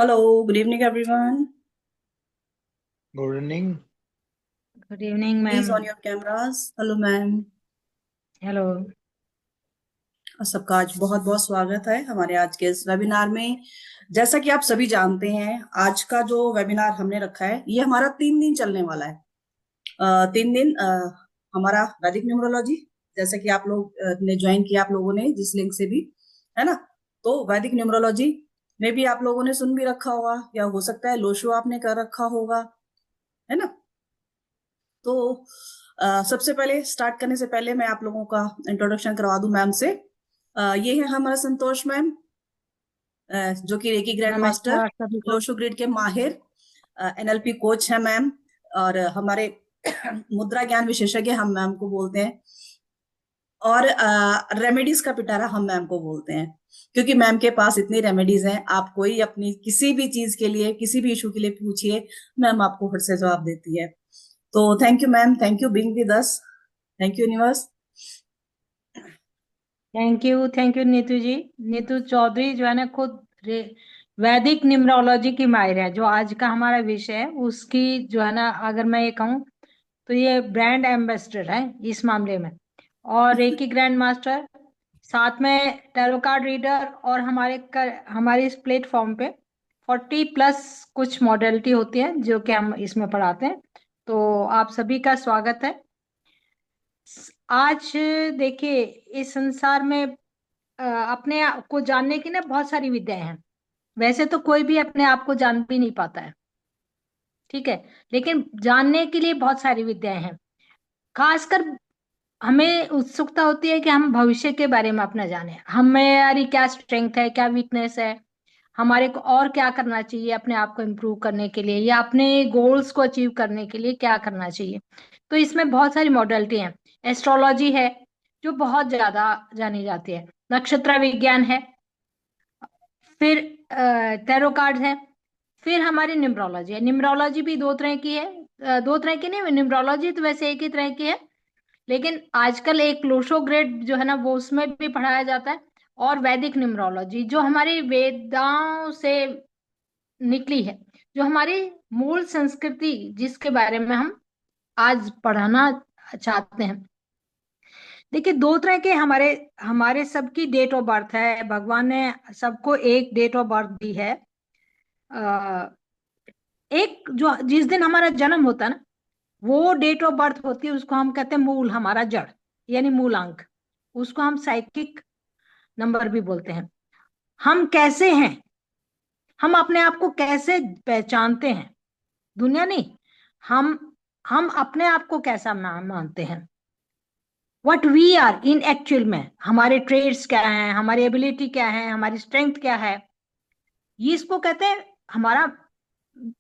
Hello, good evening, everyone. Good evening. Good evening Please ma'am. on your cameras. Hello, ma'am. Hello. और सबका आज बहुत बहुत स्वागत है हमारे आज के इस वेबिनार में। जैसा कि आप सभी जानते हैं, आज का जो वेबिनार हमने रखा है ये हमारा 3 दिन चलने वाला है। 3 दिन हमारा वैदिक न्यूमरोलॉजी, जैसा कि आप लोग ने ज्वाइन किया, आप लोगों ने जिस लिंक से भी, है ना। तो वैदिक न्यूमरोलॉजी में भी आप लोगों ने सुन भी रखा होगा, या हो सकता है लोशो आपने कर रखा होगा, है ना। तो सबसे पहले स्टार्ट करने से पहले मैं आप लोगों का इंट्रोडक्शन करवा दूं मैम से। ये है हमारा संतोष मैम, जो कि रेकी ग्रैंड मास्टर, नमस्कार सभी को। लोशो ग्रिड के माहिर, एनएलपी कोच है मैम। और हमारे मुद्रा ज्ञान विशेषज्ञ हम मैम को बोलते हैं। और रेमेडीज का पिटारा हम मैम को बोलते हैं, क्योंकि मैम के पास इतनी रेमेडीज हैं। आप कोई अपनी किसी भी चीज के लिए, किसी भी इशू के लिए पूछिए, मैम आपको फट से जवाब देती है। तो thank you ma'am, thank you being with us. Thank you universe. Thank you Neetu ji. Neetu Chaudhary जो है ना खुद वैदिक न्यूमरोलॉजी की माहिर है। जो आज का हमारा विषय है उसकी जो है ना, अगर मैं ये कहूँ तो ये ब्रांड एम्बेसडर है इस मामले में। और रेकी ग्रैंड मास्टर, साथ में टैरो कार्ड रीडर। और हमारे इस प्लेटफॉर्म पे 40+ कुछ मॉडलिटी होती है जो कि हम इसमें पढ़ाते हैं। तो आप सभी का स्वागत है। आज देखिए, इस संसार में अपने आप को जानने की ना बहुत सारी विद्याएं हैं। वैसे तो कोई भी अपने आप को जान भी नहीं पाता है, ठीक है। लेकिन जानने के लिए बहुत सारी विद्याएं हैं। खासकर हमें उत्सुकता होती है कि हम भविष्य के बारे में अपना जाने, हमारी क्या स्ट्रेंथ है, क्या वीकनेस है, हमारे को और क्या करना चाहिए अपने आप को इम्प्रूव करने के लिए, या अपने गोल्स को अचीव करने के लिए क्या करना चाहिए। तो इसमें बहुत सारी मॉडलिटी हैं। एस्ट्रोलॉजी है जो बहुत ज्यादा जानी जाती है। नक्षत्र विज्ञान है। फिर टैरो कार्ड है। फिर हमारी न्यूमरोलॉजी है। न्यूमरोलॉजी भी दो तरह की है। दो तरह की नहीं, न्यूमरोलॉजी तो वैसे एक ही तरह की है। लेकिन आजकल एक लोशो ग्रेड जो है ना वो उसमें भी पढ़ाया जाता है। और वैदिक न्यूमरोलॉजी जो हमारी वेदाओं से निकली है, जो हमारी मूल संस्कृति जिसके बारे में हम आज पढ़ाना चाहते हैं। देखिए, दो तरह के हमारे हमारे सबकी डेट ऑफ बर्थ है। भगवान ने सबको एक डेट ऑफ बर्थ दी है। अ, एक जो जिस दिन हमारा जन्म होता है ना, वो डेट ऑफ बर्थ होती है, उसको हम कहते हैं मूल, हमारा जड़, यानी मूलांक। उसको हम साइकिक नंबर भी बोलते हैं। हम कैसे हैं, हम अपने आप को कैसे पहचानते हैं, दुनिया नहीं, हम हम अपने आप को कैसा मानते हैं, what we are in actual में, हमारे ट्रेड्स क्या हैं, हमारी एबिलिटी क्या है, हमारी स्ट्रेंथ क्या है, ये इसको कहते हैं हमारा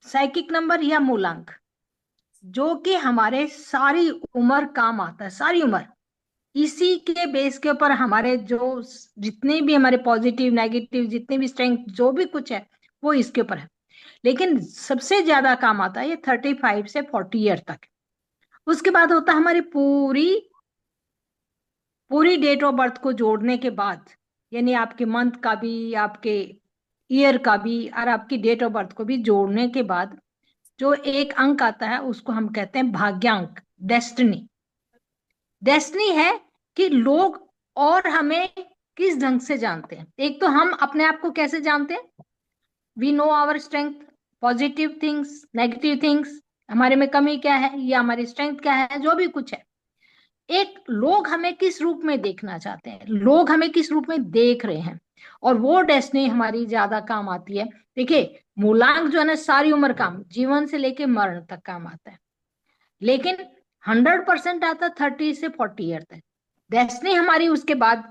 साइकिक नंबर या मूलांक। जो कि हमारे सारी उम्र काम आता है, सारी उम्र। इसी के बेस के ऊपर हमारे जो जितने भी हमारे पॉजिटिव नेगेटिव जितने भी स्ट्रेंथ जो भी कुछ है वो इसके ऊपर है। लेकिन सबसे ज्यादा काम आता है ये 35 से 40 ईयर तक। उसके बाद होता है हमारी पूरी पूरी डेट ऑफ बर्थ को जोड़ने के बाद, यानी आपके मंथ का भी, आपके ईयर का भी, और आपकी डेट ऑफ बर्थ को भी जोड़ने के बाद जो एक अंक आता है उसको हम कहते हैं भाग्यांक, डेस्टिनी। डेस्टिनी है कि लोग और हमें किस ढंग से जानते हैं। एक तो हम अपने आप को कैसे जानते हैं, we know our strength, positive things, negative things, हमारे में कमी क्या है या हमारी स्ट्रेंथ क्या है, जो भी कुछ है। एक लोग हमें किस रूप में देखना चाहते हैं, लोग हमें किस रूप में देख रहे हैं, और वो डेस्टिनी हमारी ज्यादा काम आती है। देखिए, मूलांक जो है ना सारी उम्र काम, जीवन से लेके मरण तक काम आता है। लेकिन 100% आता 30 से 40 ईयर तक। डेस्टिनी हमारी उसके बाद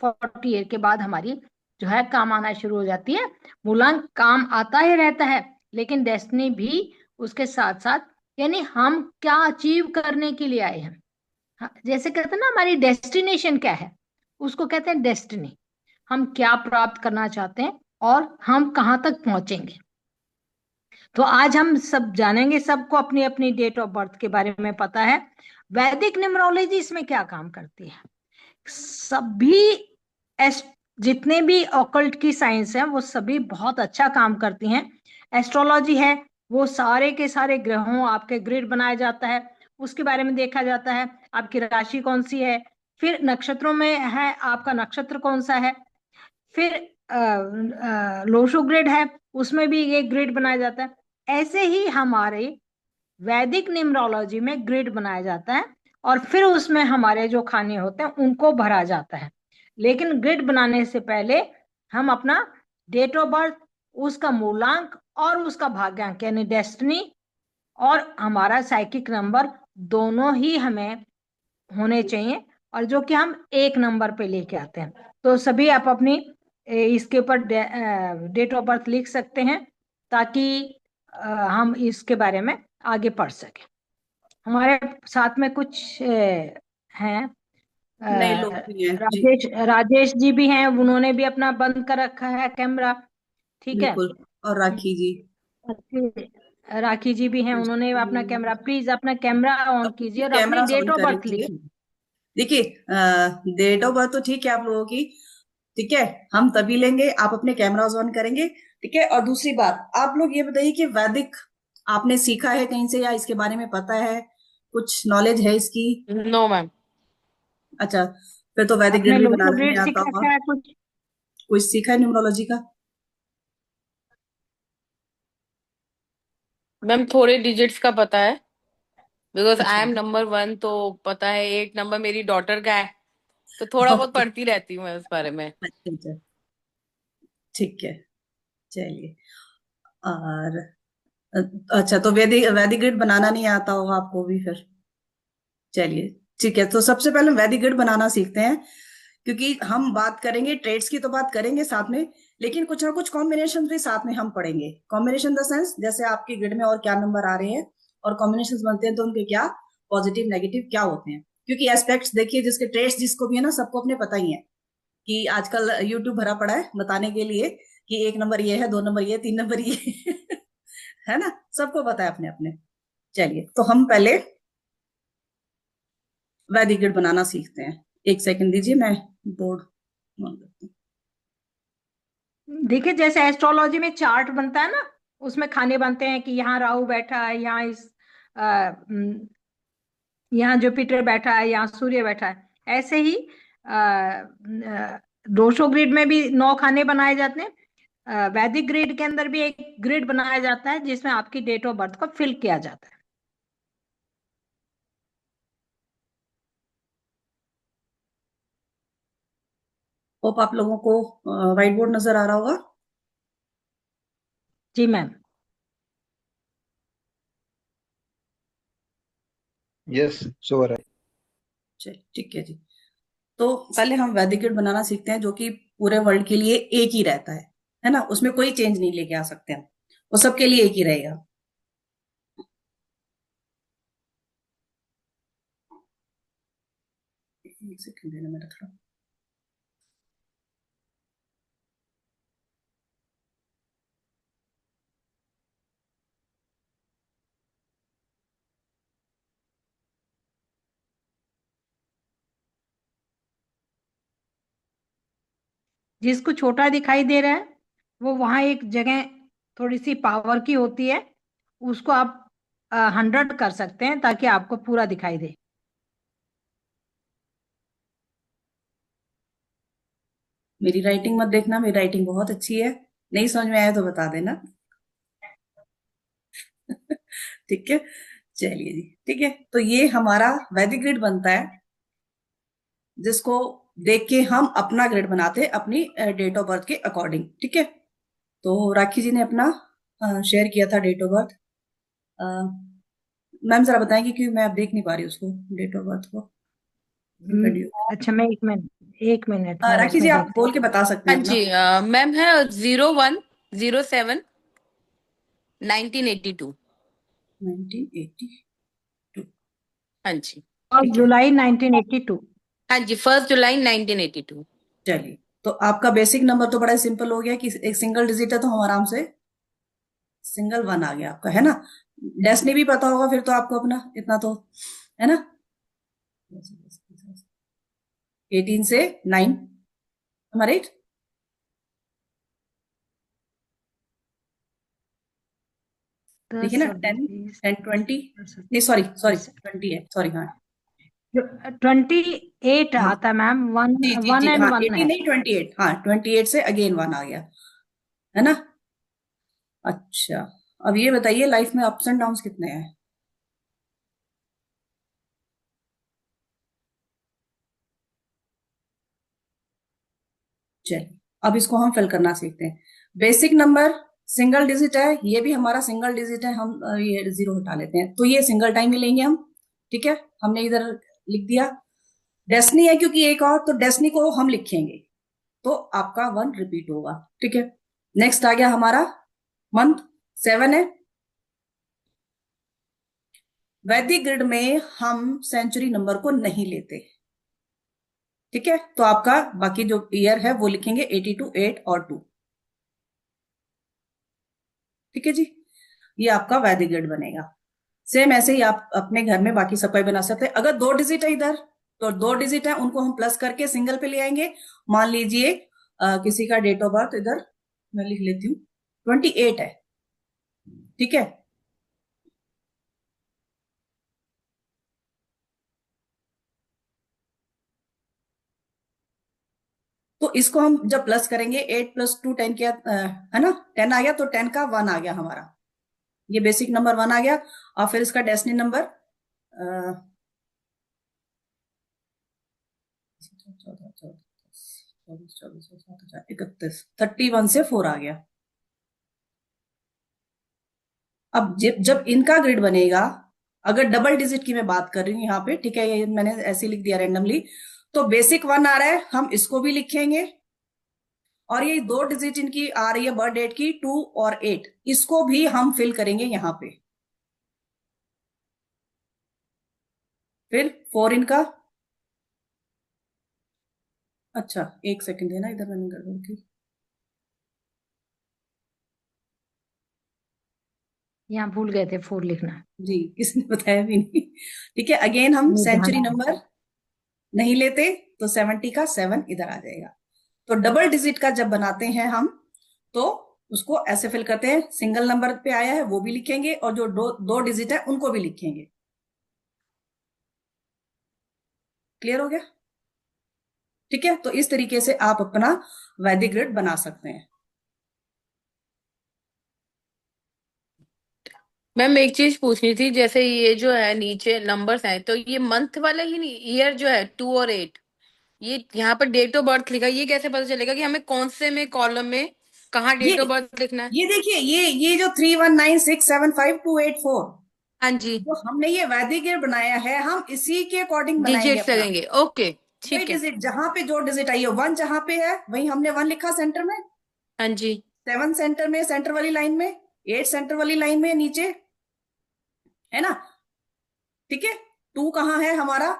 40 ईयर के बाद हमारी जो है काम आना शुरू हो जाती है। मूलांक काम आता ही रहता है, लेकिन डेस्टिनी भी उसके साथ साथ, यानी हम क्या अचीव करने के लिए आए हैं। हाँ, जैसे कहते हैं ना हमारी डेस्टिनेशन क्या है, उसको कहते हैं डेस्टिनी। हम क्या प्राप्त करना चाहते हैं और हम कहाँ तक पहुंचेंगे। तो आज हम सब जानेंगे, सबको अपनी अपनी डेट ऑफ बर्थ के बारे में पता है। वैदिक न्यूमरोलॉजी इसमें क्या काम करती है। सभी जितने भी ऑकल्ट की साइंस हैं वो सभी बहुत अच्छा काम करती हैं। एस्ट्रोलॉजी है, वो सारे के सारे ग्रहों आपके ग्रिड बनाया जाता है, उसके बारे में देखा जाता है, आपकी राशि कौन सी है, फिर नक्षत्रों में है आपका नक्षत्र कौन सा है, फिर लोशो ग्रिड है, उसमें भी एक ग्रिड बनाया जाता है। ऐसे ही हमारे वैदिक न्यूमरोलॉजी में ग्रिड बनाया जाता है और फिर उसमें हमारे जो खाने होते हैं उनको भरा जाता है। लेकिन ग्रिड बनाने से पहले हम अपना डेट ऑफ बर्थ, उसका मूलांक और उसका भाग्यांक यानी डेस्टिनी और हमारा साइकिक नंबर दोनों ही हमें होने चाहिए, और जो कि हम एक नंबर पे लेके आते हैं। तो सभी आप अपनी इसके ऊपर डेट ऑफ बर्थ लिख सकते हैं ताकि हम इसके बारे में आगे पढ़ सकें। हमारे साथ में कुछ हैं, नए लोग भी हैं जी। राजेश राजेश जी भी हैं, उन्होंने भी अपना बंद कर रखा है कैमरा। ठीक है। बिल्कुल। और राखी जी। राखी जी भी हैं, उन्होंने अपना कैमरा, प्लीज अपना कैमरा ऑन कीजिए अपने और अपनी कैमरा डेट ऑन ऑफ कर बर्थ लीजिए। लिखिए। देखिए, डेट ऑफ बर्थ तो ठीक है आप लोगों की, ठीक है, हम तभी लेंगे, आप अपने कैमरास ऑन करेंगे, ठीक है। और दूसरी बात, आप लोग ये बताइए कि वैदिक आपने सीखा है कहीं से या इसके बारे में पता है, कुछ नॉलेज है इसकी? No ma'am. अच्छा, फिर तो वैदिक आपने ग्रिड भी लोशो बनाना नहीं ग्रिड सीख आता होगा। रखा है कुछ? कुछ सीखा है न्यूमरोलॉजी का? मैम थोड़े डिजिट्स का पता है, बिकॉज अच्छा आई एम नंबर 1, तो पता है 8 नंबर मेरी डॉटर का है, तो थोड़ा बहुत ओके। पढ़ती रहती हूँ मैं उस बारे में। अच्छा अच्छा, ठीक है, चलिए। और अच्छा, तो वैदिक वैदिक ग्रिड बनाना नहीं आता होगा आपको भी फिर? चलिए, ठीक है, तो सबसे पहले वैदिक ग्रिड बनाना सीखते हैं, क्योंकि हम बात करेंगे ट्रेड्स की, तो बात करेंगे साथ में, लेकिन कुछ ना कुछ कॉम्बिनेशन भी साथ में हम पढ़ेंगे। कॉम्बिनेशन द सेंस, जैसे आपके ग्रिड में और क्या नंबर आ रहे हैं और कॉम्बिनेशन बनते हैं तो उनके क्या पॉजिटिव नेगेटिव क्या होते हैं। क्योंकि एस्पेक्ट्स देखिए, जिसके ट्रेड्स जिसको भी है ना, सबको अपने पता ही है कि आजकल यूट्यूब भरा पड़ा है बताने के लिए कि एक नंबर ये है, दो नंबर ये, तीन नंबर ये है ना, सबको पता है अपने अपने। चलिए, तो हम पहले वैदिक ग्रिड बनाना सीखते हैं। एक सेकंड दीजिए, मैं बोर्ड ऑन करती हूँ। देखिए, जैसे एस्ट्रोलॉजी में चार्ट बनता है ना, उसमें खाने बनते हैं कि यहाँ राहु बैठा है, यहाँ यहाँ जुपिटर बैठा है, यहाँ सूर्य बैठा है। ऐसे ही दोषो ग्रिड में भी 9 खाने बनाए जाते हैं। वैदिक ग्रिड के अंदर भी एक ग्रिड बनाया जाता है जिसमें आपकी डेट ऑफ बर्थ को फिल किया जाता है। होप आप लोगों को व्हाइट बोर्ड नजर आ रहा होगा। जी ma'am. Yes, so are I. चलिए, ठीक है जी। तो पहले हम वैदिक ग्रिड बनाना सीखते हैं, जो कि पूरे वर्ल्ड के लिए एक ही रहता है ना, उसमें कोई चेंज नहीं लेके आ सकते हम, वो सबके लिए एक ही रहेगा। एक सेकंड देना, मैं रख रहा हूँ। जिसको छोटा दिखाई दे रहा है वो वहां एक जगह थोड़ी सी पावर की होती है, उसको आप 100 कर सकते हैं ताकि आपको पूरा दिखाई दे। मेरी राइटिंग मत देखना, मेरी राइटिंग बहुत अच्छी है, नहीं समझ में आया तो बता देना। ठीक है, चलिए जी, ठीक है। तो ये हमारा वैदिक ग्रिड बनता है, जिसको देख के हम अपना ग्रिड बनाते हैं अपनी डेट ऑफ बर्थ के अकॉर्डिंग, ठीक है। तो राखी जी ने अपना शेयर किया था डेट ऑफ बर्थ। मैम जरा बताएंगे, क्योंकि मैं अब देख नहीं पा रही उसको, डेट ऑफ बर्थ को वीडियो। अच्छा, मैं 1 मिनट मैं राखी जी उसमें आप देखती बोल के बता सकते हाँ हैं अपना। जी मैम, है 0107 1982। 1982। हाँ जी। हूँ। ठीक है, जुलाई 1982। हाँ जी, 1 जुलाई 1982। चलिए। तो आपका बेसिक नंबर तो बड़ा सिंपल हो गया कि एक सिंगल डिजिट है, तो हम आराम से सिंगल वन आ गया आपका, है ना। डेस्टिनी भी पता होगा फिर तो आपको अपना, इतना तो है ना। 18 से 9, राइट। देखिए 10 ना, और 10, 20, 10, 20, 10 नहीं सॉरी सॉरी, 20, 20 है, सॉरी, हाँ 28 हाँ आता है ma'am, one G G one G, and हाँ वन 80 है। नहीं 28, हाँ 28 से अगेन 1 आ गया, है ना। अच्छा, अब ये बताइए लाइफ में अप्स एंड डाउन्स कितने हैं? चलिए अब इसको हम फिल करना सीखते हैं। बेसिक नंबर सिंगल डिजिट है, ये भी हमारा सिंगल डिजिट है, हम ये जीरो हटा लेते हैं, तो ये सिंगल टाइम ही लेंगे हम। ठीक है, हमने इधर लिख दिया। डेस्नी है क्योंकि एक और, तो डेस्नी को हम लिखेंगे, तो आपका 1 रिपीट होगा। ठीक है, नेक्स्ट आ गया हमारा मंथ, 7 है। वैदिक ग्रिड में हम सेंचुरी नंबर को नहीं लेते। ठीक है, तो आपका बाकी जो ईयर है वो लिखेंगे 82, 8 और 2। ठीक है जी, ये आपका वैदिक ग्रिड बनेगा। सेम ऐसे ही आप अपने घर में बाकी सबका ही बना सकते हैं। अगर 2 डिजिट है इधर, तो 2 डिजिट है उनको हम प्लस करके सिंगल पे ले आएंगे। मान लीजिए किसी का डेट ऑफ बर्थ इधर मैं लिख लेती हूँ, 28 है। ठीक है, तो इसको हम जब प्लस करेंगे, 8 + 2 10 क्या है ना, 10 आ गया, तो 10 का 1 आ गया हमारा, ये बेसिक नंबर 1 आ गया। और फिर इसका डेस्टिनी नंबर 31, 31 से 4 आ गया। अब जब जब इनका ग्रिड बनेगा, अगर डबल डिजिट की मैं बात कर रही हूँ यहाँ पे, ठीक है, ये मैंने ऐसे लिख दिया रैंडमली, तो बेसिक 1 आ रहा है, हम इसको भी लिखेंगे। और ये 2 डिजिट इनकी आ रही है बर्थ डेट की, 2 और 8, इसको भी हम फिल करेंगे यहाँ पे। फिर 4 इनका, अच्छा एक सेकंड है ना, इधर मैंने गड़बड़ की। यहाँ भूल गए थे 4 लिखना। जी, किसने बताया भी नहीं। ठीक है, अगेन हम नहीं ध्यान सेंचुरी आया। नंबर नहीं लेते, तो 70 का 7 इधर आ जाएगा। तो डबल डिजिट का जब बनाते हैं हम, तो उसको ऐसे फिल करते हैं, सिंगल नंबर पे आया है वो भी लिखेंगे, और जो दो डिजिट है उनको भी लिखेंगे। क्लियर हो गया? ठीक है, तो इस तरीके से आप अपना वैदिक ग्रिड बना सकते हैं। मैम एक चीज पूछनी थी, जैसे ये जो है नीचे नंबर्स हैं, तो ये मंथ वाला ही नहीं, ईयर जो है 2 और 8, ये यहाँ पर डेट ऑफ बर्थ लिखा है, ये कैसे पता चलेगा कि हमें कौन से में कॉलम में कहाँ ये डेट ऑफ बर्थ लिखना है? ये देखिए, ये जो 31967528 4, हाँ जी, जो हमने ये वैदिक ग्रिड बनाया है, हम इसी के अकॉर्डिंग बनाएंगे डिजिट्स अपना। लगेंगे, ओके वही ठीक है। डिजिट जहां पे जो डिजिट आई है, 1 जहां पे है वही हमने 1 लिखा सेंटर में, हाँ जी, 7 सेंटर में, सेंटर वाली लाइन में, 8 सेंटर वाली लाइन में नीचे, है ना। ठीक है, 2 कहाँ है हमारा,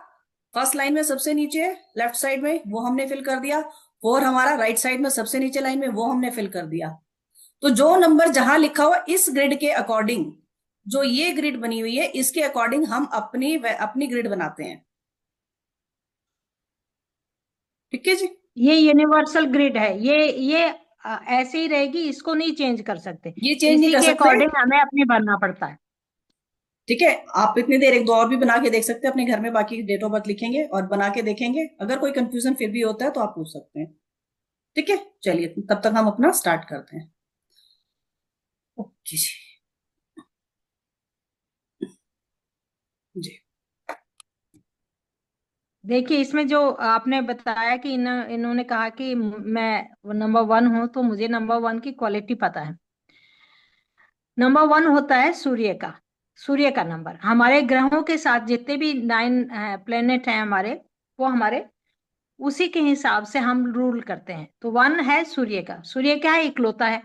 फर्स्ट लाइन में सबसे नीचे लेफ्ट साइड में, वो हमने फिल कर दिया। 4 हमारा राइट साइड में सबसे नीचे लाइन में, वो हमने फिल कर दिया। तो जो नंबर जहां लिखा हुआ इस ग्रिड के अकॉर्डिंग, जो ये ग्रिड बनी हुई है इसके अकॉर्डिंग हम अपनी अपनी ग्रिड बनाते हैं। ठीक है जी, ये यूनिवर्सल ग्रिड है, ये ऐसे ही रहेगी, इसको नहीं चेंज कर सकते। ये चेंज नहीं इसी कर के सकते। अकॉर्डिंग हमें अपने भरना पड़ता है। ठीक है, आप इतनी देर एक दो और भी बना के देख सकते हैं अपने घर में, बाकी डेट ऑफ बर्थ लिखेंगे और बना के देखेंगे, अगर कोई कंफ्यूजन फिर भी होता है तो आप पूछ सकते हैं। ठीक है, चलिए तब तक हम अपना स्टार्ट करते हैं। ओके जी, जी देखिए, इसमें जो आपने बताया कि इन्होंने कहा कि मैं नंबर 1 हूं, तो मुझे नंबर 1 की क्वालिटी पता है। नंबर 1 होता है सूर्य का नंबर। हमारे ग्रहों के साथ जितने भी 9 प्लेनेट हैं हमारे, वो हमारे उसी के हिसाब से हम रूल करते हैं। तो 1 है सूर्य का। सूर्य क्या है, इकलौता है,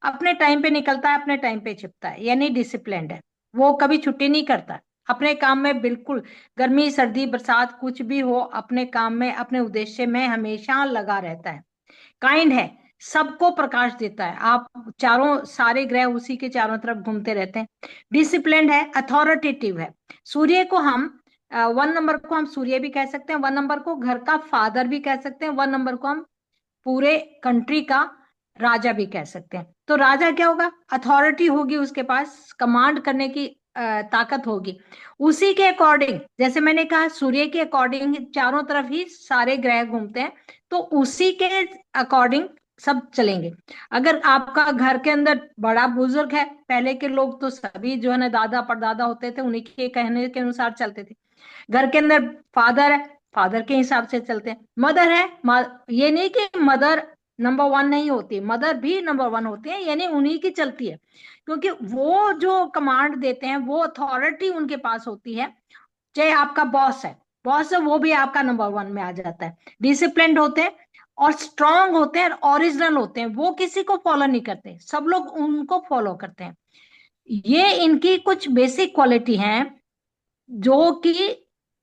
अपने टाइम पे निकलता है, अपने टाइम पे छिपता है, यानी डिसिप्लिन्ड है। वो कभी छुट्टी नहीं करता, अपने काम में बिल्कुल, गर्मी सर्दी बरसात कुछ भी हो, अपने काम में अपने उद्देश्य में हमेशा लगा रहता है। काइंड है, सबको प्रकाश देता है। आप चारों सारे ग्रह उसी के चारों तरफ घूमते रहते हैं। डिसिप्लिन्ड है, अथॉरिटेटिव है। सूर्य को हम 1 नंबर को हम सूर्य भी कह सकते हैं, 1 नंबर को घर का फादर भी कह सकते हैं, 1 नंबर को हम पूरे कंट्री का राजा भी कह सकते हैं। तो राजा क्या होगा, अथॉरिटी होगी उसके पास, कमांड करने की ताकत होगी। उसी के अकॉर्डिंग, जैसे मैंने कहा सूर्य के अकॉर्डिंग चारों तरफ ही सारे ग्रह घूमते हैं, तो उसी के अकॉर्डिंग सब चलेंगे। अगर आपका घर के अंदर बड़ा बुजुर्ग है, पहले के लोग तो सभी जो है ना दादा परदादा होते थे, उन्हीं के कहने के अनुसार चलते थे। घर के अंदर फादर है, फादर के हिसाब से चलते हैं। मदर है, ये नहीं कि मदर नंबर वन नहीं होती, मदर भी नंबर वन होती है, यानी उन्हीं की चलती है, क्योंकि वो जो कमांड देते हैं वो अथॉरिटी उनके पास होती है। चाहे आपका बॉस है, बॉस है वो भी आपका नंबर वन में आ जाता है। डिसिप्लिन्ड होते हैं और स्ट्रांग होते हैं, ओरिजिनल होते हैं, वो किसी को फॉलो नहीं करते, सब लोग उनको फॉलो करते हैं। ये इनकी कुछ बेसिक क्वालिटी हैं जो कि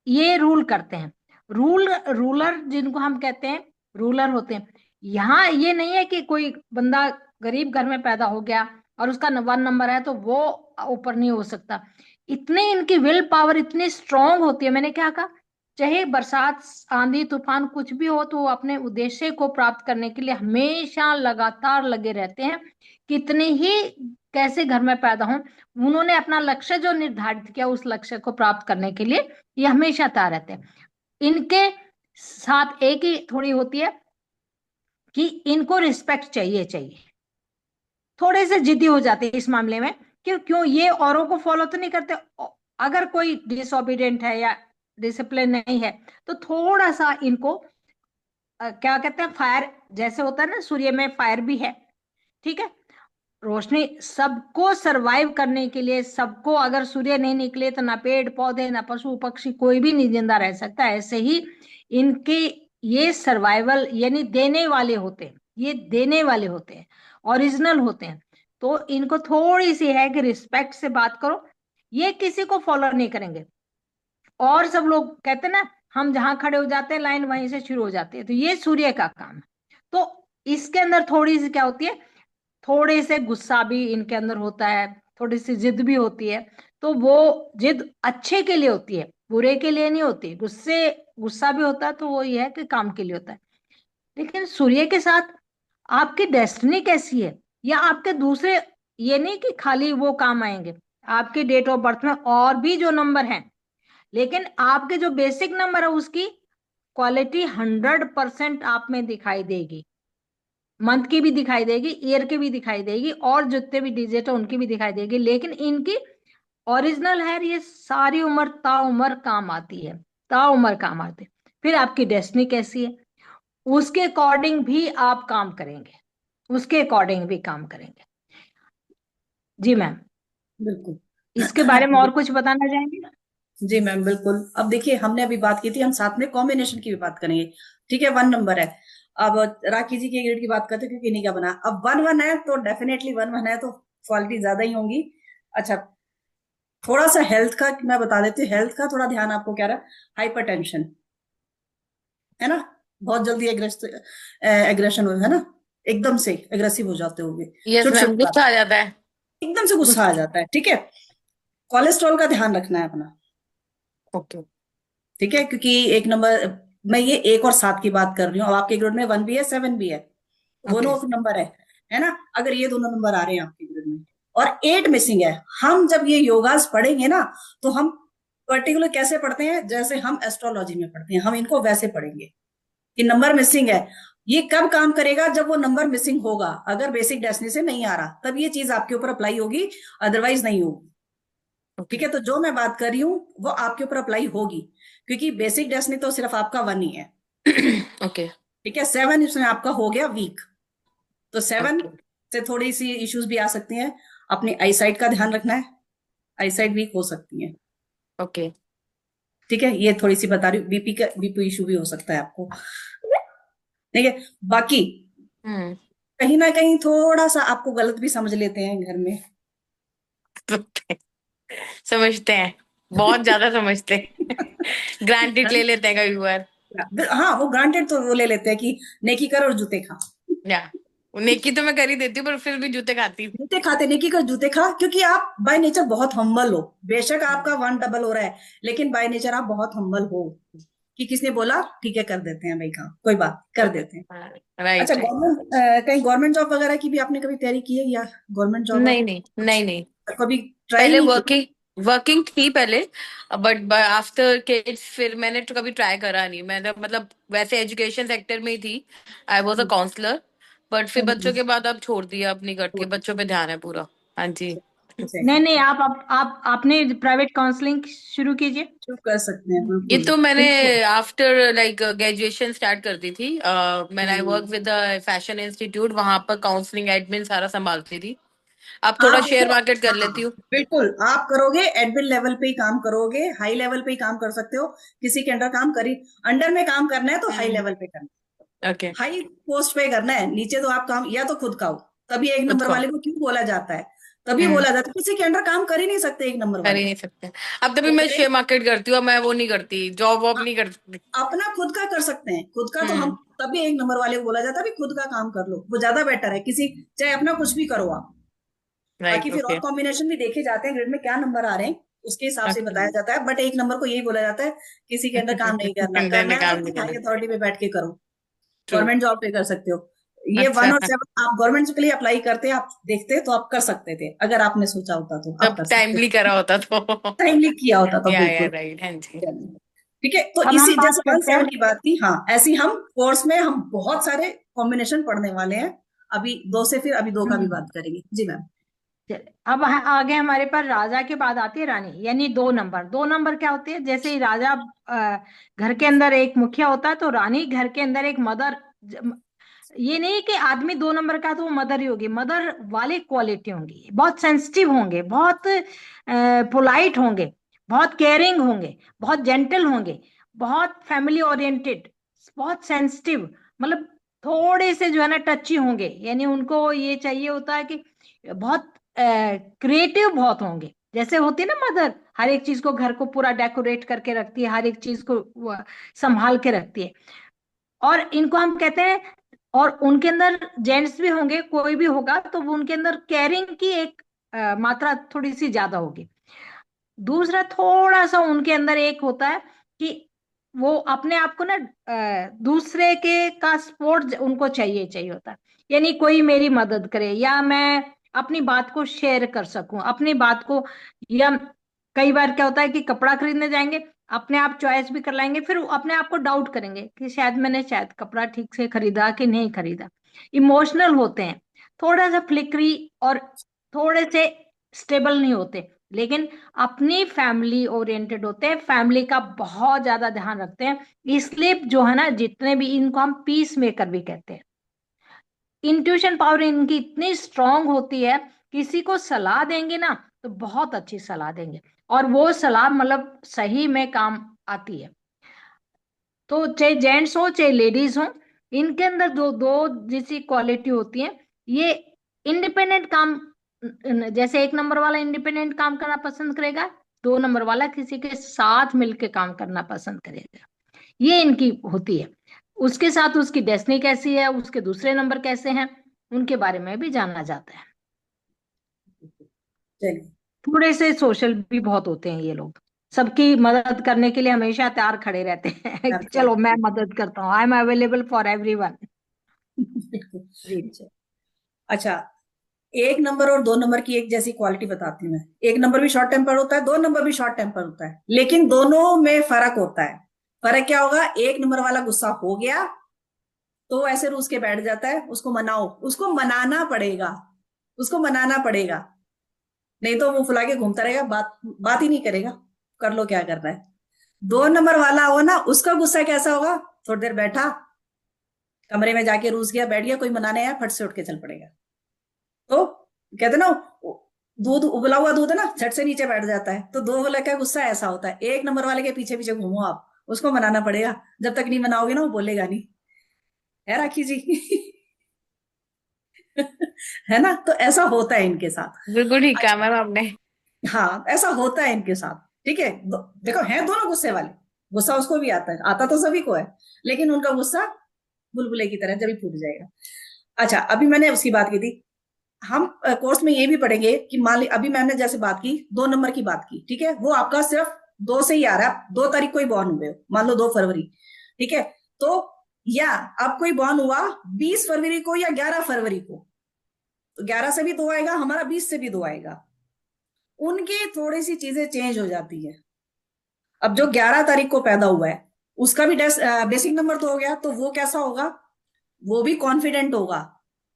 ये रूल करते हैं। रूलर जिनको हम कहते हैं, रूलर होते हैं। यहाँ ये नहीं है कि कोई बंदा गरीब घर में पैदा हो गया और उसका 1 नंबर है तो वो ऊपर नहीं हो सकता। इतनी इनकी विल पावर इतनी स्ट्रांग होती है। मैंने क्या कहा, चाहे बरसात आंधी तूफान कुछ भी हो तो वो अपने उद्देश्य को प्राप्त करने के लिए हमेशा लगातार लगे रहते हैं। कितने ही कैसे घर में पैदा हो, उन्होंने अपना लक्ष्य जो निर्धारित किया उस लक्ष्य को प्राप्त करने के लिए ये हमेशा तैयार रहते हैं। इनके साथ एक ही थोड़ी होती है कि इनको रिस्पेक्ट चाहिए चाहिए। थोड़े से जिद्दी हो जाते हैं इस मामले में, क्यों ये औरों को फॉलो तो नहीं करते। अगर कोई डिसोबीडियंट है या डिसिप्लिन नहीं है तो थोड़ा सा इनको क्या कहते हैं, फायर जैसे होता है ना, सूर्य में फायर भी है, ठीक है। रोशनी सबको सरवाइव करने के लिए, सबको, अगर सूर्य नहीं निकले तो ना पेड़ पौधे ना पशु पक्षी कोई भी नहीं जिंदा रह सकता। ऐसे ही इनके ये सर्वाइवल यानी देने वाले होते हैं, ये देने वाले होते हैं, ओरिजिनल होते हैं। तो इनको थोड़ी सी है कि रिस्पेक्ट से बात करो, ये किसी को फॉलो नहीं करेंगे। और सब लोग कहते हैं ना, हम जहां खड़े हो जाते हैं लाइन वहीं से शुरू हो जाती है, तो ये सूर्य का काम है। तो इसके अंदर थोड़ी सी क्या होती है, थोड़े से गुस्सा भी इनके अंदर होता है, थोड़ी सी जिद भी होती है। तो वो जिद अच्छे के लिए होती है, बुरे के लिए नहीं होती। गुस्सा भी होता है तो वो ये है कि काम के लिए होता है। लेकिन सूर्य के साथ आपकी डेस्टिनी कैसी है, या आपके दूसरे, ये नहीं कि खाली वो काम आएंगे। आपकी डेट ऑफ बर्थ में और भी जो नंबर हैं, लेकिन आपके जो बेसिक नंबर है उसकी क्वालिटी 100% आप में दिखाई देगी। मंथ की भी दिखाई देगी, ईयर की भी दिखाई देगी, और जितने भी डिजिट है उनकी भी दिखाई देगी। लेकिन इनकी ओरिजिनल है, ये सारी उम्र ताउम्र काम आती है, ताउम्र काम आती है। फिर आपकी डेस्टिनी कैसी है उसके अकॉर्डिंग भी आप काम करेंगे, उसके अकॉर्डिंग भी काम करेंगे। जी मैम, बिल्कुल। इसके बारे में और कुछ बताना चाहेंगे? जी मैम बिल्कुल। अब देखिए, हमने अभी बात की थी, हम साथ में कॉम्बिनेशन की भी बात करेंगे। ठीक है, 1 नंबर है। अब राखी जी के ग्रेड की बात करते हैं क्योंकि इन्हीं का बना। अब 1-1 है तो डेफिनेटली 1-1 है तो क्वालिटी ज्यादा ही होंगी। अच्छा, थोड़ा सा हेल्थ का मैं बता देती हूँ। हेल्थ का थोड़ा ध्यान आपको क्या रहा, हाइपरटेंशन है ना, बहुत जल्दी एग्रेशन हो, है ना, एकदम से एग्रेसिव हो जाते होंगे, यस चुट मैम, चुट कर, गुस्सा आ जाता है। एकदम से गुस्सा आ जाता है। ठीक है, कोलेस्ट्रॉल का ध्यान रखना है अपना। ओके। ठीक है, क्योंकि 1 नंबर, मैं ये 1 और 7 की बात कर रही हूँ। अब आपके ग्रेड में 1 भी है, 7 भी है, दोनों नंबर है ना। अगर ये दोनों नंबर आ रहे हैं आपके ग्रेड में और 8 मिसिंग है, हम जब ये योगास पढ़ेंगे ना तो हम पर्टिकुलर कैसे पढ़ते हैं, जैसे हम एस्ट्रोलॉजी में पढ़ते हैं, हम इनको वैसे पढ़ेंगे कि नंबर मिसिंग है। ये कब काम करेगा, जब वो नंबर मिसिंग होगा। अगर बेसिक डेस्टिनी से नहीं आ रहा तब ये चीज आपके ऊपर अप्लाई होगी, अदरवाइज नहीं होगी। ठीक है, तो जो मैं बात कर रही हूँ वो आपके ऊपर अप्लाई होगी, क्योंकि बेसिक डेस्टिनी तो सिर्फ आपका 1 ही है। ओके। ठीक है, 7 इसमें आपका हो गया वीक, तो 7 से थोड़ी सी इश्यूज भी आ सकती हैं। अपनी आई साइट का ध्यान रखना है, आई साइट वीक हो सकती है। ओके। ठीक है, ये थोड़ी सी बता रही हूँ। बीपी इशू भी हो सकता है आपको। ठीक है, बाकी कहीं ना कहीं थोड़ा सा आपको गलत भी समझ लेते हैं घर में। समझते हैं, बहुत ज्यादा समझते हैं। ग्रांटेड ले लेते हैं कभी बार। हाँ, वो ग्रांटेड तो वो ले लेते हैं कि नेकी कर और जूते खा। या नेकी तो मैं कर ही देती हूँ पर फिर भी जूते खाती हूँ। जूते खाते, नेकी कर जूते खा, क्योंकि आप बाय नेचर बहुत हम्बल हो। बेशक आपका 1 डबल हो रहा है, लेकिन बाय नेचर आप बहुत हम्बल हो कि किसने बोला ठीक है कर देते हैं भाई, काम कोई बात कर देते हैं। अच्छा, राइट राइट। गवर्नमेंट कहीं गवर्नमेंट जॉब वगैरह की भी आपने कभी तैयारी की है, या गवर्नमेंट जॉब नहीं आप नहीं नहीं नहीं, कभी ट्राई पहले नहीं की? वर्किंग थी पहले, बट आफ्टर किड्स फिर मैंने तो कभी ट्राई करा नहीं। मैं मतलब वैसे एजुकेशन सेक्टर में ही थी, I was a hmm, counsellor, but फिर बच्चों हम्म, के बाद अब छोड़ दिया, अपनी करके हम्म, बच्चों पे ध्यान है पूरा। हाँ जी। नहीं चलिए, नहीं, आप आपने प्राइवेट काउंसलिंग शुरू कीजिए। शुरू कर सकते हैं, ये बिल्कुल तो मैंने बिल्कुल। आफ्टर लाइक ग्रेजुएशन स्टार्ट कर दी थी। मैंने I work hmm, with fashion institute, वहां पर काउंसलिंग एडमिन सारा संभालती थी। अब आप थोड़ा शेयर देखो, मार्केट कर हाँ लेती हूँ। बिल्कुल, आप करोगे एडमिन लेवल पे ही काम करोगे, हाई लेवल पे ही काम कर सकते हो। किसी के अंडर काम करी, अंडर में काम करना है तो हाई हम्म। लेवल पे करना ओके। है, हाई पोस्ट पे करना है। नीचे तो आप काम या तो खुद का हो, तभी एक खुद नंबर को। वाले को क्यों बोला जाता है, तभी हम्म। बोला जाता है किसी के अंडर काम कर ही नहीं सकते एक नंबर कर वाले। ही नहीं सकते। अब तभी तो मैं पहले शेयर मार्केट करती हूँ, अब मैं वो नहीं करती, जॉब वॉब नहीं करती। अपना खुद का कर सकते हैं, खुद का तो हम हम्म। तभी एक नंबर वाले को बोला जाता है, भी खुद का काम कर लो, वो ज्यादा बेटर है। किसी चाहे अपना कुछ भी करो आप, बाकी राइट। फिर और ओके। कॉम्बिनेशन भी देखे जाते हैं, ग्रिड में क्या नंबर आ रहे हैं उसके हिसाब से ओके। बताया जाता है, बट एक नंबर को यही बोला जाता है किसी के अंदर काम नहीं करना, करना मैंने है तो काम नहीं किसी हाई करना। अथॉरिटी पे बैठ के करो, ट्रू। गवर्नमेंट जॉब पे कर सकते हो। ये अच्छा। 1 और 7 आप गवर्नमेंट के लिए अप्लाई करते, आप देखते तो आप कर सकते थे, अगर आपने सोचा होता तो आप तब कर सकते थे, टाइमली करा होता तो। टाइमली किया होता तो या बिल्कुल। राइट। हाँ जी। चलिए, ठीक है, तो अब हम इसी बात जैसे वन करते हैं। सेवन की बात की, हाँ ऐसी हम कोर्स में हम बहुत सारे कॉम्बिनेशन पढ़ने वाले हैं। अभी दो से फिर अभी दो का भी हम्म। बात करेंगे जी मैम। चलिए, अब आगे हमारे पास राजा के बाद आती है रानी, यानी 2 नंबर। 2 नंबर क्या होती है? जैसे ही राजा घर के अंदर एक मुखिया होता है, तो रानी घर के अंदर एक मदर। ये नहीं कि आदमी 2 नंबर का तो वो मदर ही होगी, मदर वाली क्वालिटी होंगी, बहुत सेंसिटिव होंगे, बहुत पोलाइट होंगे, बहुत केयरिंग होंगे, बहुत जेंटल होंगे, बहुत फैमिली ओरिएंटेड, बहुत सेंसिटिव, मतलब थोड़े से जो है ना टची होंगे। यानी उनको ये चाहिए होता है कि बहुत क्रिएटिव बहुत होंगे। जैसे होती है ना मदर, हर एक चीज को, घर को पूरा डेकोरेट करके रखती है, हर एक चीज को संभाल के रखती है। और इनको हम कहते हैं, और उनके अंदर जेंट्स भी होंगे, कोई भी होगा तो वो उनके अंदर केयरिंग की एक मात्रा थोड़ी सी ज्यादा होगी। दूसरा, थोड़ा सा उनके अंदर एक होता है कि वो अपने आप को ना दूसरे के का सपोर्ट उनको चाहिए चाहिए होता है। यानी कोई मेरी मदद करे, या मैं अपनी बात को शेयर कर सकूं, अपनी बात को। या कई बार क्या होता है कि कपड़ा खरीदने जाएंगे, अपने आप चॉइस भी कर लाएंगे, फिर अपने आप को डाउट करेंगे कि शायद कपड़ा ठीक से खरीदा कि नहीं खरीदा। इमोशनल होते हैं, थोड़ा सा फ्लिकरी, और थोड़े से स्टेबल नहीं होते, लेकिन अपनी फैमिली ओरिएंटेड होते हैं, फैमिली का बहुत ज्यादा ध्यान रखते हैं। इसलिए जो है ना, जितने भी, इनको हम पीस मेकर भी कहते हैं। इंट्यूशन पावर इनकी इतनी स्ट्रांग होती है, किसी को सलाह देंगे ना तो बहुत अच्छी सलाह देंगे, और वो सलाह मतलब सही में काम आती है। तो चाहे जेंट्स हो चाहे लेडीज हो, इनके अंदर दो दो जैसी क्वालिटी होती है। ये इंडिपेंडेंट काम, जैसे 1 नंबर वाला इंडिपेंडेंट काम करना पसंद करेगा, 2 नंबर वाला किसी के साथ मिलकर काम करना पसंद करेगा। ये इनकी होती है। उसके साथ उसकी डेस्टिनी कैसी है, उसके दूसरे नंबर कैसे हैं, उनके बारे में भी जाना जाता है। चलिए, थोड़े से सोशल भी बहुत होते हैं ये लोग, सबकी मदद करने के लिए हमेशा तैयार खड़े रहते हैं कि अच्छा, चलो मैं मदद करता हूँ, I am available for everyone. बिल्कुल। जी। अच्छा, 1 नंबर और 2 नंबर की एक जैसी क्वालिटी बताती हूँ मैं। 1 नंबर भी शॉर्ट टेम्पर होता है, 2 नंबर भी शॉर्ट टेम्पर होता है, लेकिन दोनों में फर्क होता है। फर्क क्या होगा? 1 नंबर वाला गुस्सा हो गया तो ऐसे रूस के बैठ जाता है, उसको मनाओ, उसको मनाना पड़ेगा, उसको मनाना पड़ेगा, नहीं तो वो फुला के घूमता रहेगा, बात बात ही नहीं करेगा, कर लो क्या करना है। 2 नंबर वाला हो ना, उसका गुस्सा कैसा होगा? थोड़ी देर बैठा, कमरे में जाके रूस गया, बैठ गया, कोई मनाने आया, फट से उठ के चल पड़ेगा। तो कहते ना, दूध उबला हुआ दूध है ना, झट से नीचे बैठ जाता है, तो 2 वाले का गुस्सा ऐसा होता है। 1 नंबर वाले के पीछे पीछे घूमो आप, उसको मनाना पड़ेगा, जब तक नहीं मनाओगे ना वो बोलेगा नहीं, है राखी जी। है ना, तो ऐसा होता है इनके साथ। बिल्कुल ठीक कहा अच्छा, मैम आपने। हाँ ऐसा होता है इनके साथ, ठीक है। देखो हैं दोनों गुस्से वाले, गुस्सा उसको भी आता है, आता तो सभी को है, लेकिन उनका गुस्सा बुलबुले की तरह जब फूट जाएगा। अच्छा, अभी मैंने उसकी बात की थी, हम कोर्स में ये भी पढ़ेंगे कि मान ली अभी मैंने जैसे बात की 2 नंबर की बात की, ठीक है, वो आपका सिर्फ 2 से ही आ रहा है, आप 2 तारीख को ही बॉर्न हुए हो, मान लो 2 फरवरी, ठीक है। तो या आप कोई बॉर्न हुआ 20 फरवरी को या 11 फरवरी को, तो 11 से भी 2 आएगा, हमारा 20 से भी 2 आएगा, उनकी थोड़ी सी चीजें चेंज हो जाती है। अब जो 11 तारीख को पैदा हुआ है उसका भी बेसिक नंबर तो हो गया, तो वो कैसा होगा, वो भी कॉन्फिडेंट होगा,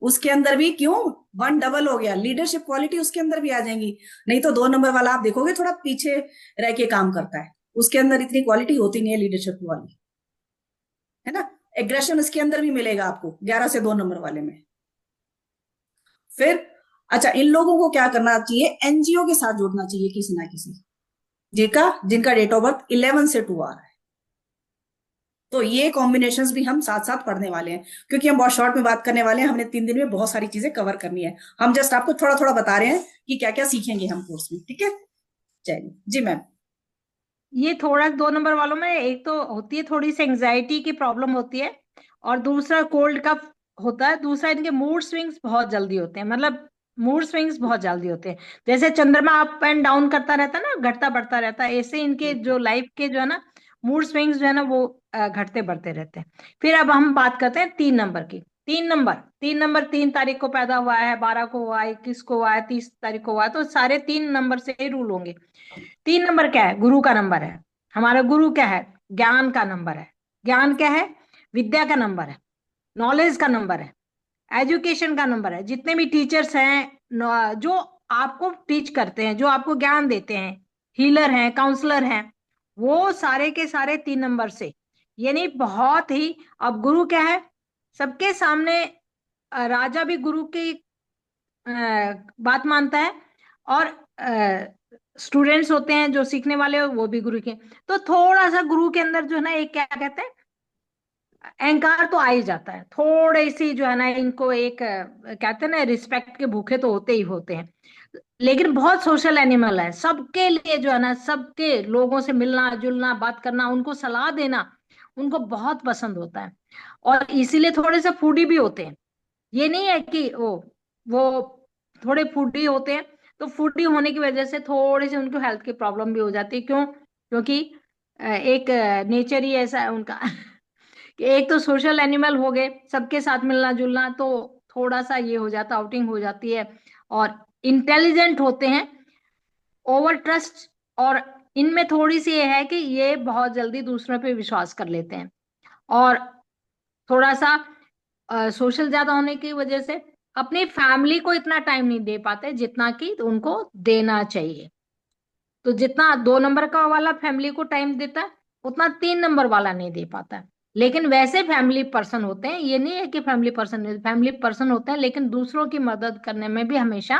उसके अंदर भी क्यों 1 डबल हो गया, लीडरशिप क्वालिटी उसके अंदर भी आ जाएंगी। नहीं तो 2 नंबर वाला आप देखोगे थोड़ा पीछे रह के काम करता है, उसके अंदर इतनी क्वालिटी होती नहीं है लीडरशिप वाली, है ना। एग्रेशन इसके अंदर भी मिलेगा आपको 11 से 2 नंबर वाले में। फिर अच्छा, इन लोगों को क्या करना चाहिए, एनजीओ के साथ जोड़ना चाहिए किसी ना किसी, जिनका डेट ऑफ बर्थ 11 से 2 आ रहा है। तो ये कॉम्बिनेशंस भी हम साथ साथ पढ़ने वाले हैं, क्योंकि हम बहुत शॉर्ट में बात करने वाले हैं, हमने 3 दिन में बहुत सारी चीजें कवर करनी है। हम जस्ट आपको थोड़ा थोड़ा बता रहे हैं कि क्या क्या सीखेंगे हम कोर्स में, ठीक है। चलिए जी मैम। ये थोड़ा 2 नंबर वालों में एक तो होती है थोड़ी सी एंजाइटी की प्रॉब्लम होती है, और दूसरा कोल्ड कफ होता है, दूसरा इनके मूड स्विंग्स बहुत जल्दी होते हैं, मतलब मूड स्विंग्स बहुत जल्दी होते हैं। जैसे चंद्रमा अप एंड डाउन करता रहता है ना, घटता बढ़ता रहता है, ऐसे इनके जो लाइफ के जो है ना मूड स्विंग्स जो है ना वो घटते बढ़ते रहते हैं। फिर अब हम बात करते हैं 3 नंबर की। 3 नंबर 3 तारीख को पैदा हुआ है, 12 को हुआ है, 21 को हुआ है, 30 तारीख को हुआ है, तो सारे 3 नंबर से ही रूल होंगे। 3 नंबर क्या है, गुरु का नंबर है। हमारा गुरु क्या है, ज्ञान का नंबर है। ज्ञान क्या है, विद्या का नंबर है, नॉलेज का नंबर है, एजुकेशन का नंबर है। जितने भी टीचर्स हैं जो आपको टीच करते हैं, जो आपको ज्ञान देते हैं, हीलर हैं, काउंसलर हैं, वो सारे के सारे 3 नंबर से, यानी बहुत ही। अब गुरु क्या है, सबके सामने राजा भी गुरु की बात मानता है, और स्टूडेंट्स होते हैं जो सीखने वाले हो वो भी गुरु के। तो थोड़ा सा गुरु के अंदर जो है ना एक क्या कहते हैं, अहंकार तो आ ही जाता है, थोड़ी सी जो है ना इनको एक कहते हैं ना रिस्पेक्ट के भूखे तो होते ही होते हैं। लेकिन बहुत सोशल एनिमल है, सबके लिए जो है ना, सबके लोगों से मिलना जुलना, बात करना, उनको सलाह देना उनको बहुत पसंद होता है, और इसीलिए थोड़े से फूडी भी होते हैं। ये नहीं है कि वो थोड़े फूडी होते हैं, तो फूडी होने की वजह से थोड़े से उनको हेल्थ की प्रॉब्लम भी हो जाती है। क्यों, क्योंकि एक नेचर ही ऐसा है उनका कि एक तो सोशल एनिमल हो गए, सबके साथ मिलना जुलना, तो थोड़ा सा ये हो जाता, आउटिंग हो जाती है। और इंटेलिजेंट होते हैं, ओवर ट्रस्ट, और इनमें थोड़ी सी ये है कि ये बहुत जल्दी दूसरों पे विश्वास कर लेते हैं, और थोड़ा सा सोशल ज्यादा होने की वजह से अपनी फैमिली को इतना टाइम नहीं दे पाते जितना कि उनको देना चाहिए। तो जितना 2 नंबर का वाला फैमिली को टाइम देता है, उतना 3 नंबर वाला नहीं दे पाता है। लेकिन वैसे फैमिली पर्सन होते हैं, ये नहीं है कि फैमिली पर्सन होते हैं, लेकिन दूसरों की मदद करने में भी हमेशा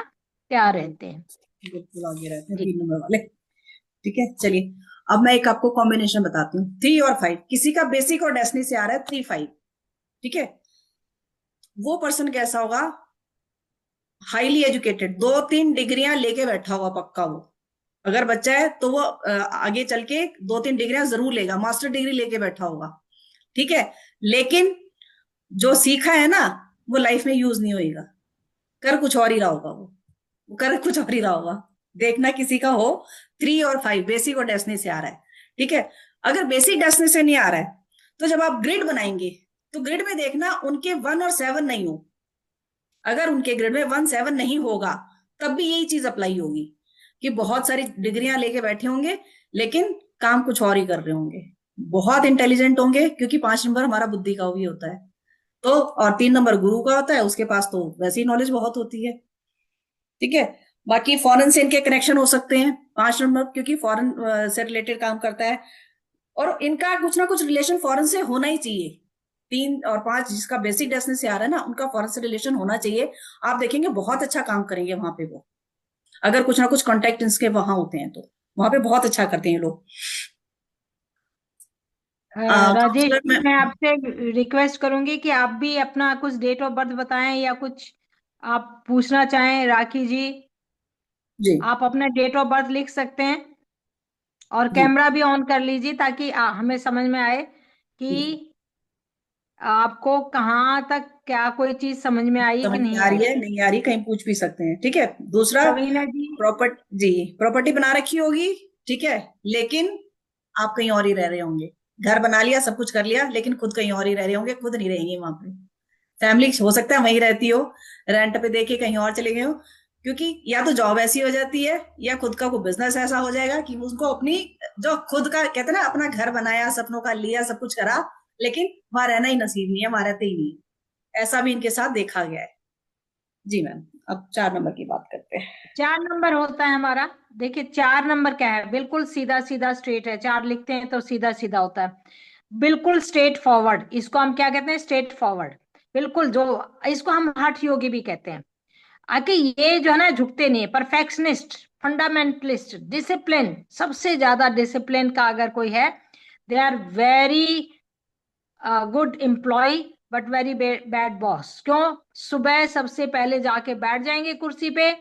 तैयार रहते हैं। बिल्कुल आगे रहते हैं जी 3 नंबर वाले, ठीक है। चलिए अब मैं एक आपको कॉम्बिनेशन बताती हूँ, 3 और 5। किसी का बेसिक और डेस्टिनी से आ रहा है 3-5, ठीक है। वो पर्सन कैसा होगा, हाईली एजुकेटेड, 2-3 डिग्रियां लेके बैठा हुआ पक्का वो। अगर बच्चा है तो वो आगे चल के 2-3 डिग्रियां जरूर लेगा, मास्टर डिग्री लेके बैठा होगा, ठीक है। लेकिन जो सीखा है ना वो लाइफ में यूज नहीं होएगा, कर कुछ और ही रहा होगा वो कर कुछ और ही रहा होगा। देखना किसी का हो 3 और 5 बेसिक और डेस्टिनी से आ रहा है, ठीक है। अगर बेसिक डेस्टिनी से नहीं आ रहा है तो जब आप ग्रिड बनाएंगे तो ग्रिड में देखना उनके 1 और 7 नहीं हो। अगर उनके ग्रिड में 1-7 नहीं होगा तब भी यही चीज अप्लाई होगी कि बहुत सारी डिग्रियां लेके बैठे होंगे लेकिन काम कुछ और ही कर रहे होंगे। बहुत इंटेलिजेंट होंगे क्योंकि 5 नंबर हमारा बुद्धि का भी होता है, तो और 3 नंबर गुरु का होता है, उसके पास तो वैसे ही नॉलेज बहुत होती है, ठीक है। बाकी फॉरेन से इनके कनेक्शन हो सकते हैं 5 नंबर, क्योंकि फॉरेन से रिलेटेड काम करता है, और इनका कुछ ना कुछ रिलेशन फॉरेन से होना ही चाहिए। 3 और 5 जिसका बेसिक डेस्टिनी से आ रहा है ना, उनका फॉरेन से रिलेशन होना चाहिए। आप देखेंगे बहुत अच्छा काम करेंगे वहां पे वो, अगर कुछ ना कुछ कॉन्टेक्ट इसके वहां होते हैं तो वहां पे बहुत अच्छा करते हैं लोग। राजेश काउंसलर जी, में मैं आपसे रिक्वेस्ट करूंगी कि आप भी अपना कुछ डेट ऑफ बर्थ बताएं, या कुछ आप पूछना चाहें। राखी जी, जी आप अपना डेट ऑफ बर्थ लिख सकते हैं, और जी कैमरा भी ऑन कर लीजिए, ताकि हमें समझ में आए जी कि आपको कहाँ तक क्या कोई चीज समझ में आई कि समझ में नहीं आ आई। रही है नहीं आ रही, कहीं पूछ भी सकते हैं, ठीक है। दूसरा रवीना जी, जी प्रॉपर्टी बना रखी होगी ठीक है, लेकिन आप कहीं और ही रह रहे होंगे, घर बना लिया, सब कुछ कर लिया, लेकिन खुद कहीं और ही रह रहे होंगे, खुद नहीं रहेंगे वहां पे। फैमिली हो सकता है वहीं रहती हो, रेंट पे देके कहीं और चले गए हो, क्योंकि या तो जॉब ऐसी हो जाती है या खुद का कोई बिजनेस ऐसा हो जाएगा कि उसको अपनी जो खुद का कहते हैं ना, अपना घर बनाया, सपनों का लिया, सब कुछ करा, लेकिन वहां रहना ही नसीब नहीं है, वहां रहते ही नहीं। ऐसा भी इनके साथ देखा गया है। जी मैम, अब 4 नंबर की बात करते हैं। 4 नंबर होता है हमारा। देखिए 4 नंबर क्या है, बिल्कुल सीधा सीधा स्ट्रेट है। 4 लिखते हैं तो सीधा सीधा होता है, बिल्कुल स्ट्रेट फॉरवर्ड। इसको हम क्या कहते हैं, स्ट्रेट फॉरवर्ड। बिल्कुल, जो इसको हम हठ योगी भी कहते हैं। आके ये जो है ना, झुकते नहीं है, परफेक्शनिस्ट, फंडामेंटलिस्ट, डिसिप्लिन, सबसे ज्यादा डिसिप्लिन का अगर कोई है, they are very good employ but very bad boss. क्यों? सुबह सबसे पहले जाके बैठ जाएंगे कुर्सी पे,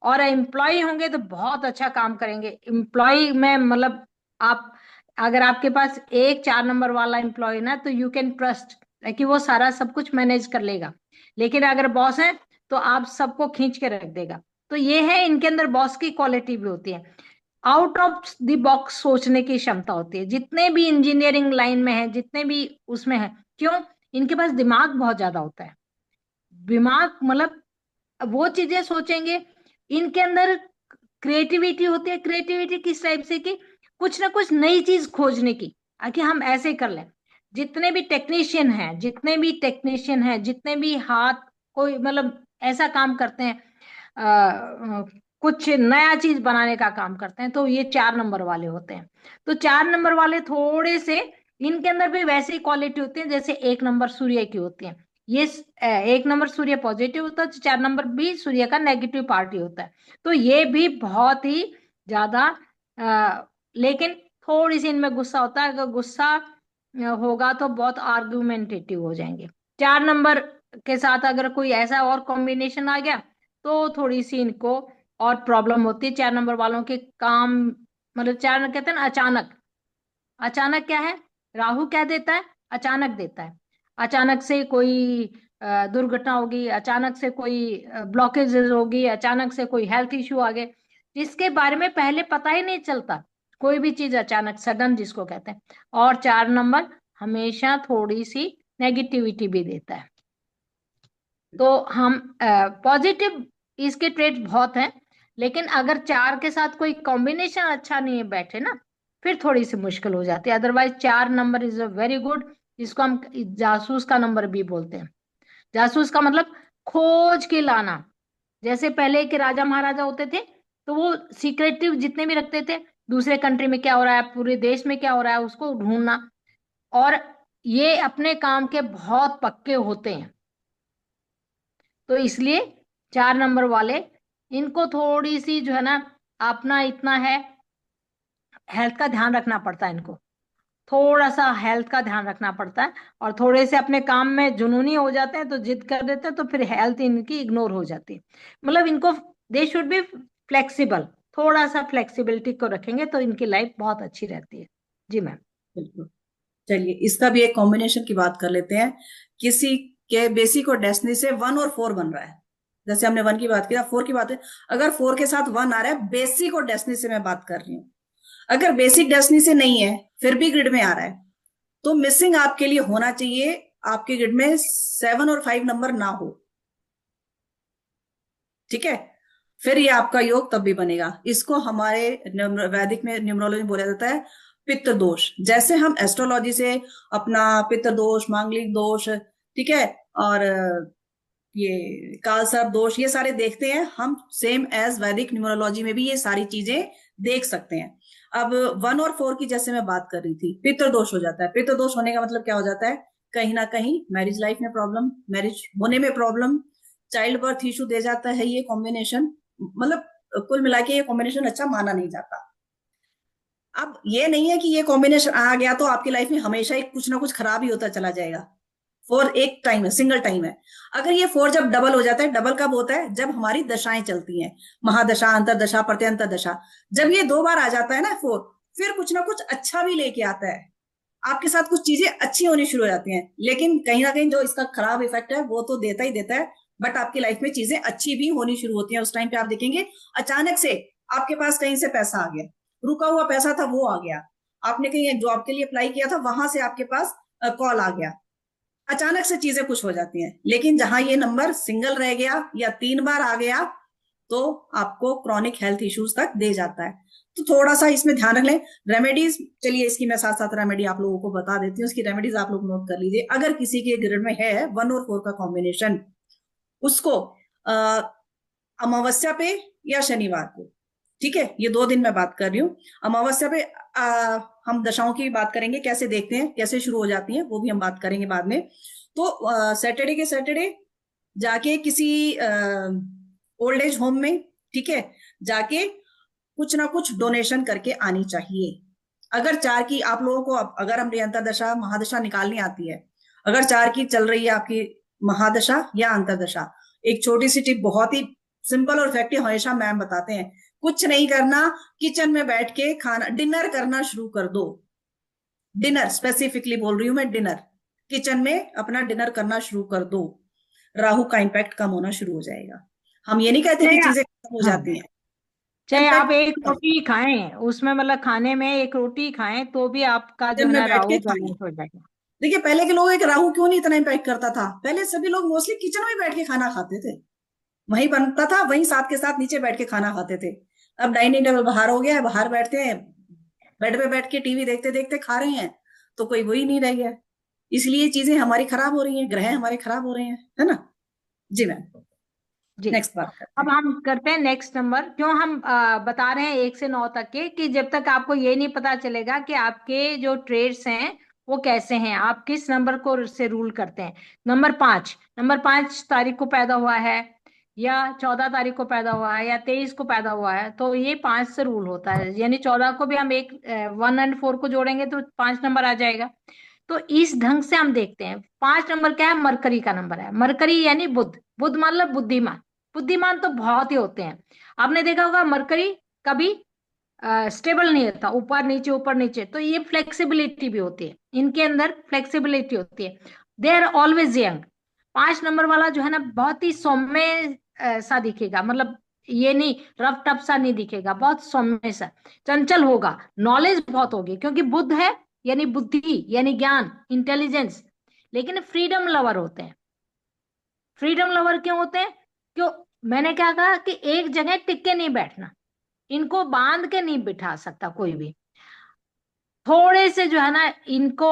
और एम्प्लॉय होंगे तो बहुत अच्छा काम करेंगे। एम्प्लॉय में मतलब, आप अगर आपके पास एक 4 नंबर वाला एम्प्लॉय ना, तो यू कैन ट्रस्ट कि वो सारा सब कुछ मैनेज कर लेगा। लेकिन अगर बॉस है तो आप सबको खींच के रख देगा। तो ये है, इनके अंदर बॉस की क्वालिटी भी होती है। आउट ऑफ द बॉक्स सोचने की क्षमता होती है। जितने भी इंजीनियरिंग लाइन में है, जितने भी उसमें है, क्यों? इनके पास दिमाग बहुत ज्यादा होता है। दिमाग मतलब वो चीजें सोचेंगे। इनके अंदर क्रिएटिविटी होती है। क्रिएटिविटी किस टाइप से कि कुछ ना कुछ नई चीज खोजने की, कि हम ऐसे कर लें। जितने भी टेक्नीशियन हैं, जितने भी हाथ, कोई मतलब ऐसा काम करते हैं, कुछ नया चीज बनाने का काम करते हैं, तो ये 4 नंबर वाले होते हैं। तो 4 नंबर वाले थोड़े से, इनके अंदर भी वैसी क्वालिटी होती है जैसे 1 नंबर सूर्य की होती है। ये 1 नंबर सूर्य पॉजिटिव होता है, तो 4 नंबर भी सूर्य का नेगेटिव पार्टी होता है। तो ये भी बहुत ही ज्यादा, लेकिन थोड़ी सी इनमें गुस्सा होता है। अगर गुस्सा होगा तो बहुत आर्गुमेंटेटिव हो जाएंगे। 4 नंबर के साथ अगर कोई ऐसा और कॉम्बिनेशन आ गया तो थोड़ी सी इनको और प्रॉब्लम होती है। 4 नंबर वालों के काम, मतलब 4 कहते हैं ना, अचानक। अचानक क्या है, राहु क्या देता है, अचानक देता है। अचानक से कोई दुर्घटना होगी, अचानक से कोई ब्लॉकेजेस होगी, अचानक से कोई हेल्थ इश्यू आ गए, जिसके बारे में पहले पता ही नहीं चलता। कोई भी चीज अचानक, सडन जिसको कहते हैं। और 4 नंबर हमेशा थोड़ी सी नेगेटिविटी भी देता है। तो हम पॉजिटिव, इसके ट्रेड बहुत हैं। लेकिन अगर 4 के साथ कोई कॉम्बिनेशन अच्छा नहीं बैठे ना, फिर थोड़ी सी मुश्किल हो जाती है। Otherwise 4 number is a very good. इसको हम जासूस का नंबर भी बोलते हैं। जासूस का मतलब खोज के लाना। जैसे पहले के राजा महाराजा होते थे, तो वो सीक्रेटिव जितने भी रखते थे, दूसरे कंट्री में क्या हो रहा है, पूरे देश में क्या हो रहा है, उसको ढूंढना। और ये अपने काम के बहुत पक्के होते हैं। तो इसलिए 4 नंबर वाले, इनको थोड़ी सी जो है ना, अपना इतना है, हेल्थ का ध्यान रखना पड़ता है इनको। थोड़ा सा हेल्थ का ध्यान रखना पड़ता है। और थोड़े से अपने काम में जुनूनी हो जाते हैं, तो जिद कर देते हैं, तो फिर हेल्थ इनकी इग्नोर हो जाती है। मतलब इनको, दे शुड बी फ्लेक्सिबल। थोड़ा सा फ्लेक्सिबिलिटी को रखेंगे तो इनकी लाइफ बहुत अच्छी रहती है। जी मैम। बिल्कुल। चलिए, इसका भी एक कॉम्बिनेशन की बात कर लेते हैं। किसी के बेसिक और डेस्टिनी से 1 और 4 बन रहा है। जैसे हमने 1 की बात की, 4 की बात है। अगर 4 के साथ 1 आ रहा है, बेसिक और डेस्टिनी से मैं बात कर रही हूँ। अगर बेसिक डेस्टिनी से नहीं है, फिर भी ग्रिड में आ रहा है, तो मिसिंग आपके लिए होना चाहिए, आपके ग्रिड में 7 और 5 नंबर ना हो। ठीक है, फिर ये आपका योग तब भी बनेगा। इसको हमारे वैदिक में न्यूमरोलॉजी में बोला जाता है पित्त दोष। जैसे हम एस्ट्रोलॉजी से अपना पित्त दोष, मांगलिक दोष, ठीक है, और ये कालसर्प दोष, ये सारे देखते हैं हम, सेम एज वैदिक न्यूमरोलॉजी में भी ये सारी चीजें देख सकते हैं। अब 1 और 4 की जैसे मैं बात कर रही थी, पितृ दोष हो जाता है। पितृ दोष होने का मतलब क्या हो जाता है, कहीं ना कहीं मैरिज लाइफ में प्रॉब्लम, मैरिज होने में प्रॉब्लम, चाइल्ड बर्थ इशू दे जाता है ये कॉम्बिनेशन। मतलब कुल मिला के ये कॉम्बिनेशन अच्छा माना नहीं जाता। अब ये नहीं है कि ये कॉम्बिनेशन आ गया तो आपकी लाइफ में हमेशा ही कुछ ना कुछ खराब ही होता चला जाएगा। 4 एक टाइम है, सिंगल टाइम है। अगर ये 4 जब डबल हो जाता है, डबल कब होता है, जब हमारी दशाएं चलती हैं, महादशा, अंतरदशा, प्रत्यंतर दशा। जब ये 2 बार आ जाता है ना 4, फिर कुछ ना कुछ अच्छा भी लेके आता है, आपके साथ कुछ चीजें अच्छी होनी शुरू हो जाती हैं। लेकिन कहीं ना कहीं जो इसका खराब इफेक्ट है वो तो देता ही देता है, बट आपकी लाइफ में चीजें अच्छी भी होनी शुरू होती हैं। उस टाइम पे आप देखेंगे अचानक से आपके पास कहीं से पैसा आ गया, रुका हुआ पैसा था वो आ गया, आपने कहीं जॉब के लिए अप्लाई किया था वहां से आपके पास कॉल आ गया, अचानक से चीजें कुछ हो जाती हैं। लेकिन जहां ये नंबर सिंगल रह गया या 3 बार आ गया तो आपको क्रॉनिक हेल्थ इश्यूज तक दे जाता है। तो थोड़ा सा इसमें ध्यान रख लें। रेमेडीज, चलिए इसकी मैं साथ साथ रेमेडी आप लोगों को बता देती हूँ, उसकी रेमेडीज आप लोग नोट कर लीजिए। अगर किसी के ग्रिड में है 1 और 4 का कॉम्बिनेशन, उसको अमावस्या पे या शनिवार को, ठीक है, ये 2 दिन मैं बात कर रही हूँ। अमावस्या पे हम दशाओं की बात करेंगे, कैसे देखते हैं, कैसे शुरू हो जाती हैं, वो भी हम बात करेंगे बाद में। तो सैटरडे के सैटरडे जाके किसी ओल्ड एज होम में, ठीक है, जाके कुछ ना कुछ डोनेशन करके आनी चाहिए। अगर 4 की आप लोगों को, अगर हम अंतर्दशा महादशा निकालनी आती है, अगर 4 की चल रही है आपकी महादशा या अंतर्दशा, एक छोटी सी टिप, बहुत ही सिंपल और इफेक्टिव, हमेशा मैम बताते हैं, कुछ नहीं करना, किचन में बैठ के खाना डिनर करना शुरू कर दो। डिनर स्पेसिफिकली बोल रही हूं मैं, डिनर, किचन में अपना डिनर करना शुरू कर दो, राहु का इम्पैक्ट कम होना शुरू हो जाएगा। हम ये नहीं कहते कि चाहे चीजें खत्म हो हाँ जाती हैं, चाहे आप एक इम्पैक्ट रोटी खाएं, उसमें मतलब खाने में एक रोटी खाएं तो भी आपका जो किचन है में ना बैठ के राहु खाएं। बैलेंस हो जाएगा। देखिए पहले के लोग, एक राहु क्यों नहीं इतना इम्पैक्ट करता था, पहले सभी लोग मोस्टली किचन में बैठ के खाना खाते थे, वहीं बनता था, वहीं साथ के साथ नीचे बैठ के खाना खाते थे। अब डाइनिंग टेबल बाहर हो गया है, बाहर बैठते हैं, बेड पे बैठ के टीवी देखते देखते खा रहे हैं, तो कोई वही नहीं रह गया। इसलिए चीजें हमारी खराब हो रही हैं, ग्रह हमारे खराब हो रहे हैं, है ना। जी मैम, जी। नेक्स्ट बात करते अब हैं। हम करते हैं नेक्स्ट नंबर। क्यों हम बता रहे हैं 1 से 9 तक के, कि जब तक आपको ये नहीं पता चलेगा कि आपके जो ट्रेड्स हैं वो कैसे हैं, आप किस नंबर को से रूल करते हैं। नंबर 5 तारीख को पैदा हुआ है, या 14 तारीख को पैदा हुआ है, या 23 को पैदा हुआ है, तो ये 5 से रूल होता है। यानी 14 को भी हम 1 और 4 को जोड़ेंगे तो 5 नंबर आ जाएगा। तो इस ढंग से हम देखते हैं। 5 नंबर क्या है? मरकरी का नंबर है। मरकरी यानी बुध, बुध मतलब बुद्धिमान। बुद्धिमान तो बहुत ही होते हैं। आपने देखा होगा मरकरी कभी स्टेबल नहीं होता, ऊपर नीचे ऊपर नीचे। तो ये फ्लेक्सिबिलिटी भी होती है, इनके अंदर फ्लेक्सिबिलिटी होती है। They are always young. 5 नंबर वाला जो है ना बहुत ही सौम्य सा दिखेगा, मतलब ये नहीं रफ टफ सा नहीं दिखेगा, बहुत सौम्य सा, चंचल होगा, नॉलेज बहुत होगी, क्योंकि बुध है यानी बुद्धि यानी ज्ञान, इंटेलिजेंस। लेकिन फ्रीडम लवर होते हैं। फ्रीडम लवर क्यों होते हैं? क्यों? मैंने क्या कहा कि एक जगह टिक के नहीं बैठना, इनको बांध के नहीं बिठा सकता कोई भी। थोड़े से जो है ना इनको,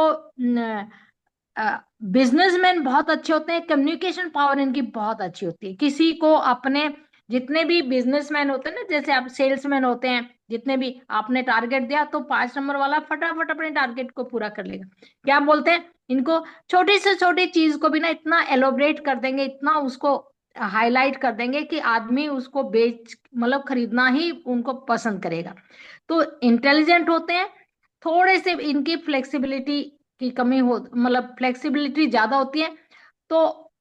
बिजनेसमैन बहुत अच्छे होते हैं, कम्युनिकेशन पावर इनकी बहुत अच्छी होती है। किसी को अपने, जितने भी बिजनेसमैन होते हैं ना, जैसे आप सेल्समैन होते हैं, जितने भी आपने टारगेट दिया तो 5 नंबर वाला फटाफट अपने टारगेट को पूरा कर लेगा। क्या बोलते हैं इनको? छोटी से छोटी चीज को भी ना इतना एलोबरेट कर देंगे, इतना उसको हाईलाइट कर देंगे कि आदमी उसको बेच मतलब खरीदना ही उनको पसंद करेगा। तो इंटेलिजेंट होते हैं। थोड़े से इनकी फ्लेक्सिबिलिटी की कमी हो, मतलब फ्लेक्सिबिलिटी ज्यादा होती है, तो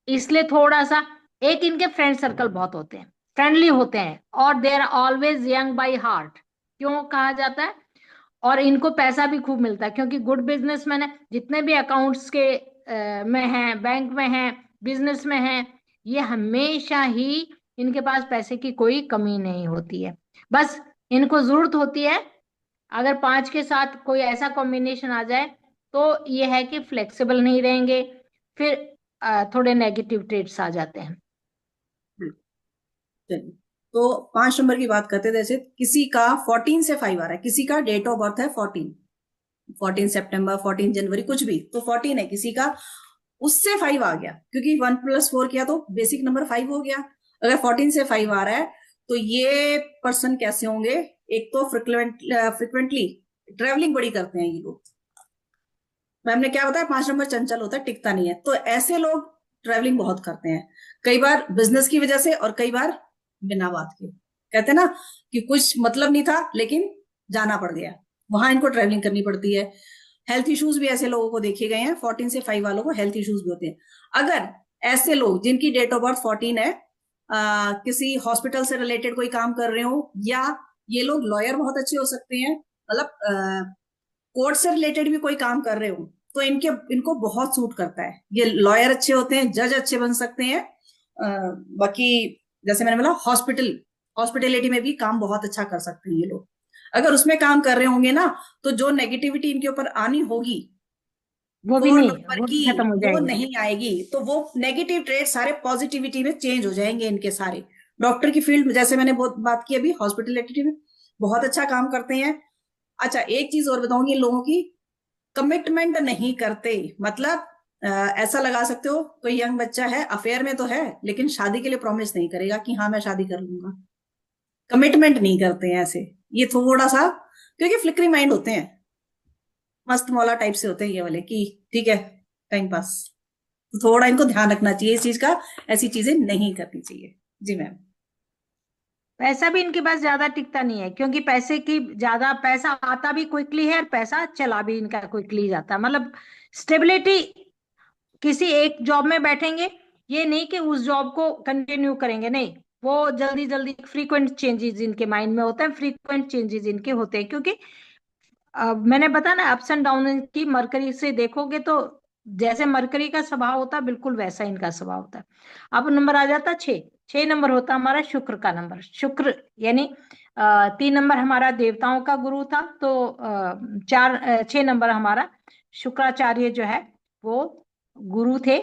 इसलिए थोड़ा सा, एक इनके फ्रेंड सर्कल बहुत होते हैं, फ्रेंडली होते हैं, और they are always young by heart. क्यों कहा जाता है? और इनको पैसा भी खूब मिलता है, क्योंकि गुड बिजनेसमैन है। जितने भी अकाउंट्स के में हैं, बैंक में हैं, बिजनेस में हैं, ये हमेशा ही इनके पास पैसे की कोई कमी नहीं होती है। बस इनको जरूरत होती है, अगर 5 के साथ कोई ऐसा कॉम्बिनेशन आ जाए तो ये है कि फ्लेक्सिबल नहीं रहेंगे, फिर थोड़े नेगेटिव ट्रेड्स आ जाते हैं। चलिए, तो 5 नंबर की बात करते थे। जैसे किसी का 14 से 5 आ रहा है, किसी का डेट ऑफ बर्थ है 14 सितंबर, 14 जनवरी, कुछ भी, तो 14 है किसी का, उससे 5 आ गया, क्योंकि 1 + 4 किया तो बेसिक नंबर 5 हो गया। अगर 14 से 5 आ रहा है तो ये पर्सन कैसे होंगे? एक तो फ्रिक्वेंटली ट्रेवलिंग बड़ी करते हैं ये लोग। मैम ने क्या बताया, 5 नंबर चंचल होता है, टिकता नहीं है, तो ऐसे लोग ट्रेवलिंग बहुत करते हैं, कई बार बिजनेस की वजह से और कई बार बिना बात के। कहते हैं ना कि कुछ मतलब नहीं था लेकिन जाना पड़ गया, वहां इनको ट्रेवलिंग करनी पड़ती है। हेल्थ इश्यूज भी ऐसे लोगों को देखे गए हैं, 14 से 5 वालों को हेल्थ इश्यूज भी होते हैं। अगर ऐसे लोग जिनकी डेट ऑफ बर्थ 14 है, किसी हॉस्पिटल से रिलेटेड कोई काम कर रहे हो, या ये लोग लॉयर बहुत अच्छे हो सकते हैं, मतलब कोर्ट से रिलेटेड भी कोई काम कर रहे हो, तो इनको बहुत सूट करता है। ये लॉयर अच्छे होते हैं, जज अच्छे बन सकते हैं। बाकी जैसे मैंने बोला, हॉस्पिटलिटी में भी काम बहुत अच्छा कर सकते हैं ये लोग। अगर उसमें काम कर रहे होंगे ना, तो जो नेगेटिविटी इनके ऊपर आनी होगी वो भी 4 नहीं, नंबर वो की, भी खत्म हो वो जाएगी। नहीं आएगी। तो वो नेगेटिव ट्रेड सारे पॉजिटिविटी में चेंज हो जाएंगे इनके सारे। डॉक्टर की फील्ड में जैसे मैंने बहुत बात की अभी, हॉस्पिटलिटी में बहुत अच्छा काम करते हैं। अच्छा, एक चीज और बताऊंगी, इन लोगों की कमिटमेंट नहीं करते। मतलब ऐसा लगा सकते हो, कोई यंग बच्चा है, अफेयर में तो है, लेकिन शादी के लिए प्रॉमिस नहीं करेगा कि हाँ मैं शादी कर लूंगा। कमिटमेंट नहीं करते हैं ऐसे। ये थोड़ा सा, क्योंकि फ्लिकरी माइंड होते हैं, मस्त मौला टाइप से होते हैं ये वाले, कि ठीक है टाइम पास। तो थोड़ा इनको ध्यान रखना चाहिए इस चीज का, ऐसी चीजें नहीं करनी चाहिए। जी मैम। पैसा भी इनके पास ज्यादा टिकता नहीं है, क्योंकि पैसे की ज्यादा, पैसा आता भी क्विकली है और पैसा चला भी इनका क्विकली जाता है। मतलब स्टेबिलिटी, किसी एक जॉब में बैठेंगे, ये नहीं कि उस जॉब को कंटिन्यू करेंगे, नहीं, वो जल्दी जल्दी फ्रीक्वेंट चेंजेस इनके माइंड में होते हैं, फ्रीक्वेंट चेंजेस इनके होते हैं, क्योंकि मैंने बताया ना, अप्स एंड डाउन की मरकरी से देखोगे तो जैसे मरकरी का स्वभाव होता है, बिल्कुल वैसा इनका स्वभाव होता है। अब नंबर आ जाता है 6। 6 नंबर होता है हमारा शुक्र का नंबर। शुक्र यानी 3 नंबर हमारा देवताओं का गुरु था, तो 6 नंबर हमारा शुक्राचार्य जो है वो गुरु थे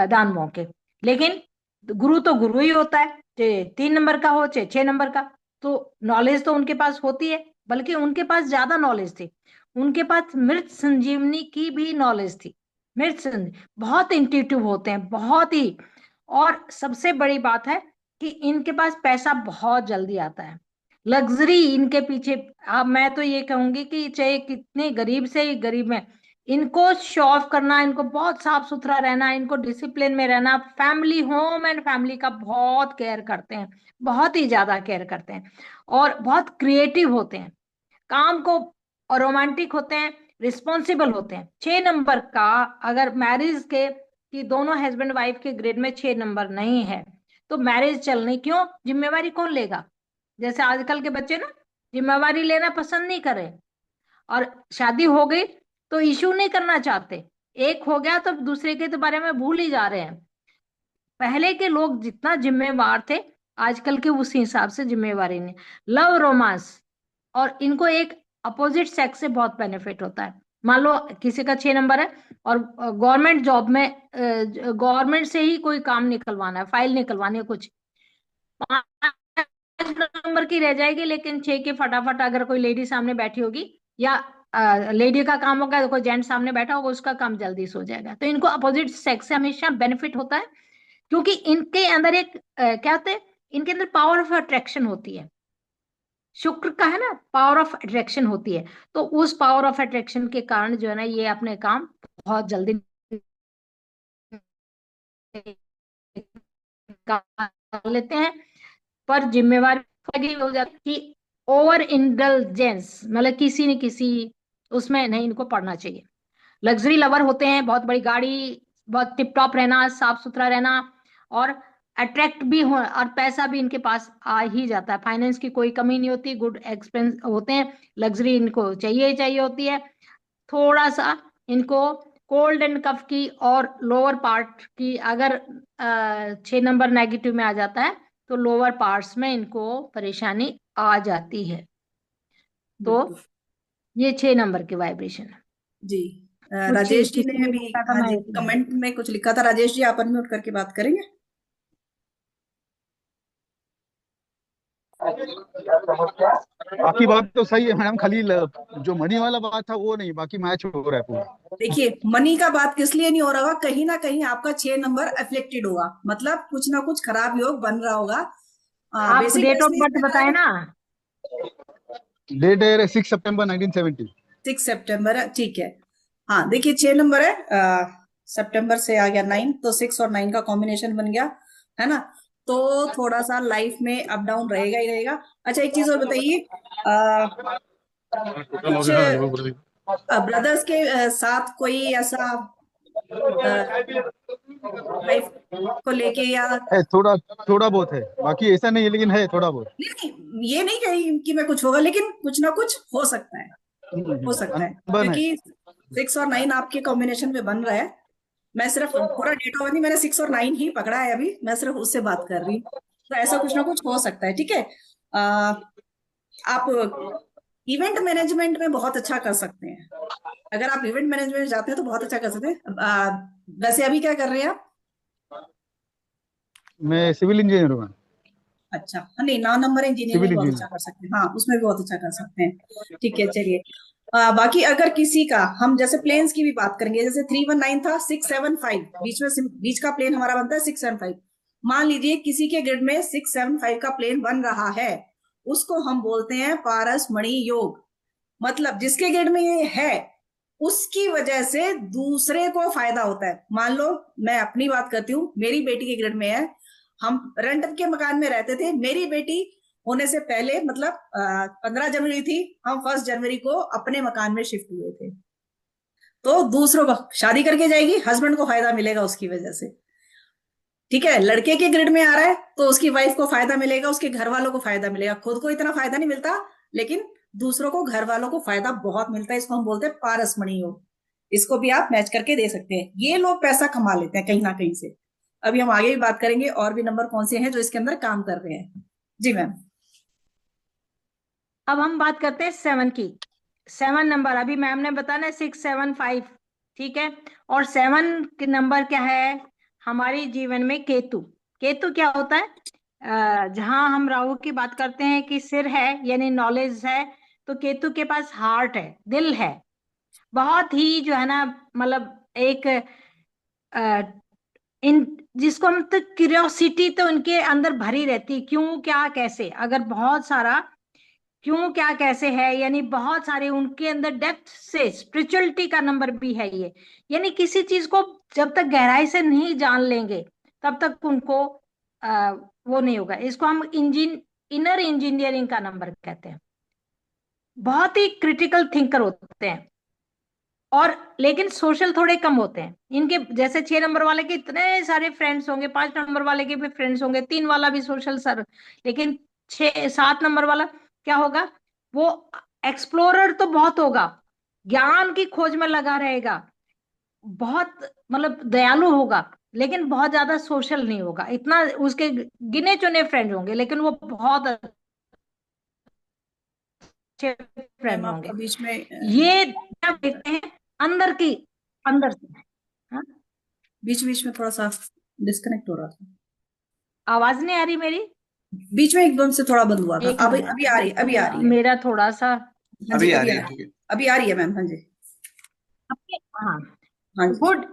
दानवों के। लेकिन गुरु तो गुरु ही होता है, चाहे 3 नंबर का हो चाहे 6 नंबर का। तो नॉलेज तो उनके पास होती है, बल्कि उनके पास ज्यादा नॉलेज थी। उनके पास मृत संजीवनी की भी नॉलेज थी। मृत संजीवनी बहुत इंट्यूटिव होते हैं, बहुत ही। और सबसे बड़ी बात है कि इनके पास पैसा बहुत जल्दी आता है। लग्जरी इनके पीछे, अब मैं तो ये कहूंगी कि चाहे कितने गरीब से ही गरीब में, इनको शो ऑफ करना, इनको बहुत साफ सुथरा रहना, इनको डिसिप्लिन में रहना, फैमिली, होम एंड फैमिली का बहुत केयर करते हैं, बहुत ही ज्यादा केयर करते हैं। और बहुत क्रिएटिव होते हैं काम को, और रोमांटिक होते हैं, रिस्पॉन्सिबल होते हैं। 6 नंबर का अगर मैरिज के, कि दोनों हस्बैंड वाइफ के ग्रेड में 6 नंबर नहीं है, तो मैरिज चलने क्यों, जिम्मेवारी कौन लेगा? जैसे आजकल के बच्चे ना जिम्मेवारी लेना पसंद नहीं कर रहे, और शादी हो गई तो इशू नहीं करना चाहते, एक हो गया तो दूसरे के तो बारे में भूल ही जा रहे हैं। पहले के लोग जितना जिम्मेवार थे, आजकल के उस हिसाब से जिम्मेवारी नहीं। लव रोमांस, और इनको एक अपोजिट सेक्स से बहुत बेनिफिट होता है। मान लो किसी का 6 नंबर है और गवर्नमेंट जॉब में, गवर्नमेंट से ही कोई काम निकलवाना है, फाइल निकलवानी है कुछ, 5 नंबर की रह जाएगी, लेकिन 6 की फटाफट अगर कोई लेडी सामने बैठी होगी, या लेडी का काम होगा तो कोई जेंट सामने बैठा होगा, उसका काम जल्दी से हो जाएगा। तो इनको अपोजिट सेक्स से हमेशा बेनिफिट होता है, क्योंकि इनके अंदर एक क्या होता है, इनके अंदर पावर ऑफ अट्रैक्शन होती है। शुक्र का है ना, पावर ऑफ अट्रैक्शन होती है। तो उस पावर ऑफ अट्रैक्शन के कारण जो है ना, ये अपने काम बहुत जल्दी निकाल लेते हैं। पर जिम्मेवारी हो जाती कि ओवर इंडल्जेंस, मतलब किसी न किसी उसमें नहीं इनको पड़ना चाहिए। लग्जरी लवर होते हैं, बहुत बड़ी गाड़ी, बहुत टिप टॉप रहना, साफ सुथरा रहना, और अट्रैक्ट भी हो, और पैसा भी इनके पास आ ही जाता है। फाइनेंस की कोई कमी नहीं होती, गुड एक्सपेंस होते हैं, लग्जरी इनको चाहिए ही चाहिए होती है। थोड़ा सा इनको कोल्ड एंड कफ की और लोअर पार्ट की, अगर 6 नंबर नेगेटिव में आ जाता है तो लोअर पार्ट्स में इनको परेशानी आ जाती है। तो बिल्कुल। ये 6 नंबर की वाइब्रेशन है। जी। कुछ राजेश जी किसी ने ने अभी, लिखा था, हाँ मैं जी, कमेंट में कुछ लिखा था। राजेश जी, आप अनम्यूट करके बात करेंगे? बाकी बात तो सही है मैडम, खाली जो मनी वाला बात था वो नहीं, बाकी मैच हो रहा है पूरा। देखिए, मनी का बात किस लिए नहीं हो रहा होगा, कहीं ना कहीं आपका 6 नंबर अफेक्टेड होगा, मतलब कुछ ना कुछ खराब योग बन रहा होगा। आप basic date of basis birth में बताए अगर ना। डेट है 6 सितंबर 1970। 6 सितंबर है, ठीक है। हाँ देखिए, 6 नंबर है, सितंबर से आ गया 9, तो 6 और 9 का कॉम्बिनेशन बन गया, है ना। तो थोड़ा सा लाइफ में अप डाउन रहेगा ही रहेगा। अच्छा, एक चीज और बताइए, कुछ ब्रदर्स के साथ कोई ऐसा लाइफ को लेके, या है थोड़ा, थोड़ा बहुत है, बाकी ऐसा नहीं है, लेकिन है थोड़ा बहुत। नहीं, ये नहीं कही कि मैं कुछ होगा, लेकिन कुछ ना कुछ हो सकता है, हो सकता है, अनबन है। क्योंकि 6 और 9 आपके कॉम्बिनेशन में बन रहा है। मैं सिर्फ पूरा डेट ऑफ नहीं, मैंने 6 और 9 ही पकड़ा है अभी, मैं सिर्फ उससे बात कर रही हूँ। तो ऐसा कुछ ना कुछ हो सकता है, ठीक है। आप इवेंट मैनेजमेंट में बहुत अच्छा कर सकते हैं। अगर आप इवेंट मैनेजमेंट में जाते हैं तो बहुत अच्छा कर सकते हैं। वैसे अभी क्या कर रहे हैं आप? मैं सिविल इंजीनियर हूँ मैम। अच्छा, हाँ, नहीं, 9 नंबर इंजीनियर में सिविल भी बहुत इंजीनियर। अच्छा कर सकते हैं, हाँ, उसमें भी बहुत अच्छा कर सकते हैं। ठीक है, चलिए। बाकी अगर किसी का, हम जैसे प्लेन्स की भी बात करेंगे, जैसे 319 था, 675 बीच में, बीच का प्लेन हमारा बनता है 675। मान लीजिए किसी के ग्रिड में 675 का प्लेन बन रहा है, उसको हम बोलते हैं पारसमणि योग। मतलब जिसके ग्रिड में ये है, उसकी वजह से दूसरे को फायदा होता है। मान लो मैं अपनी बात करती हूँ, मेरी बेटी के ग्रिड में है, हम रेंट के मकान में रहते थे, मेरी बेटी होने से पहले, मतलब 15 जनवरी थी, हम 1 जनवरी को अपने मकान में शिफ्ट हुए थे। तो दूसरों को शादी करके जाएगी, हस्बैंड को फायदा मिलेगा उसकी वजह से। ठीक है, लड़के के ग्रिड में आ रहा है तो उसकी वाइफ को फायदा मिलेगा, उसके घर वालों को फायदा मिलेगा, खुद को इतना फायदा नहीं मिलता, लेकिन दूसरों को, घर वालों को फायदा बहुत मिलता है। इसको हम बोलते हैं पारसमणि योग। इसको भी आप मैच करके दे सकते हैं। ये लोग पैसा कमा लेते हैं कहीं ना कहीं से। अभी हम आगे भी बात करेंगे और भी नंबर कौन से हैं जो इसके अंदर काम कर रहे हैं। जी मैम। अब हम बात करते हैं 7 की। 7 नंबर अभी मैम ने बताया 675, ठीक है। और 7 के नंबर क्या है हमारे जीवन में? केतु। केतु क्या होता है? जहां हम राहु की बात करते हैं कि सिर है यानी नॉलेज है, तो केतु के पास हार्ट है, दिल है। बहुत ही जो है ना, मतलब एक इन जिसको हम, तो क्यूरियोसिटी तो उनके अंदर भरी रहती है, क्यों क्या कैसे। अगर बहुत सारा क्यों क्या कैसे है, यानी बहुत सारे उनके अंदर डेप्थ से स्पिरिचुअलिटी का नंबर भी है ये। यानी किसी चीज को जब तक गहराई से नहीं जान लेंगे तब तक उनको वो नहीं होगा। इसको हम इनर इंजीनियरिंग का नंबर कहते हैं। बहुत ही क्रिटिकल थिंकर होते हैं, और लेकिन सोशल थोड़े कम होते हैं इनके। जैसे 6 नंबर वाले के इतने सारे फ्रेंड्स होंगे, 5 नंबर वाले के भी फ्रेंड्स होंगे, 3 वाला भी सोशल सर, लेकिन 7 नंबर वाला क्या होगा? वो एक्सप्लोरर तो बहुत होगा, ज्ञान की खोज में लगा रहेगा, बहुत मतलब दयालु होगा, लेकिन बहुत ज्यादा सोशल नहीं होगा। इतना उसके गिने चुने फ्रेंड होंगे, लेकिन वो बहुत अच्छे मैम फ्रेंड होंगे। आपका बीच में ये क्या देखते हैं अंदर की, अंदर से। हाँ? बीच बीच में थोड़ा सा डिस्कनेक्ट हो रहा था। आवाज नहीं आ रही मेरी? बीच में एकदम से थोड़ा बंद हुआ था। एक अभी मिनट, अभी आ रही, अभी आ रही है। मेरा थोड़ा सा। हाँ जी, अभी आ अभी रही आ है, रही ठीक है। है। अभी आ रही है मैम, हाँ जी। हाँ, हाँ जी। गुड।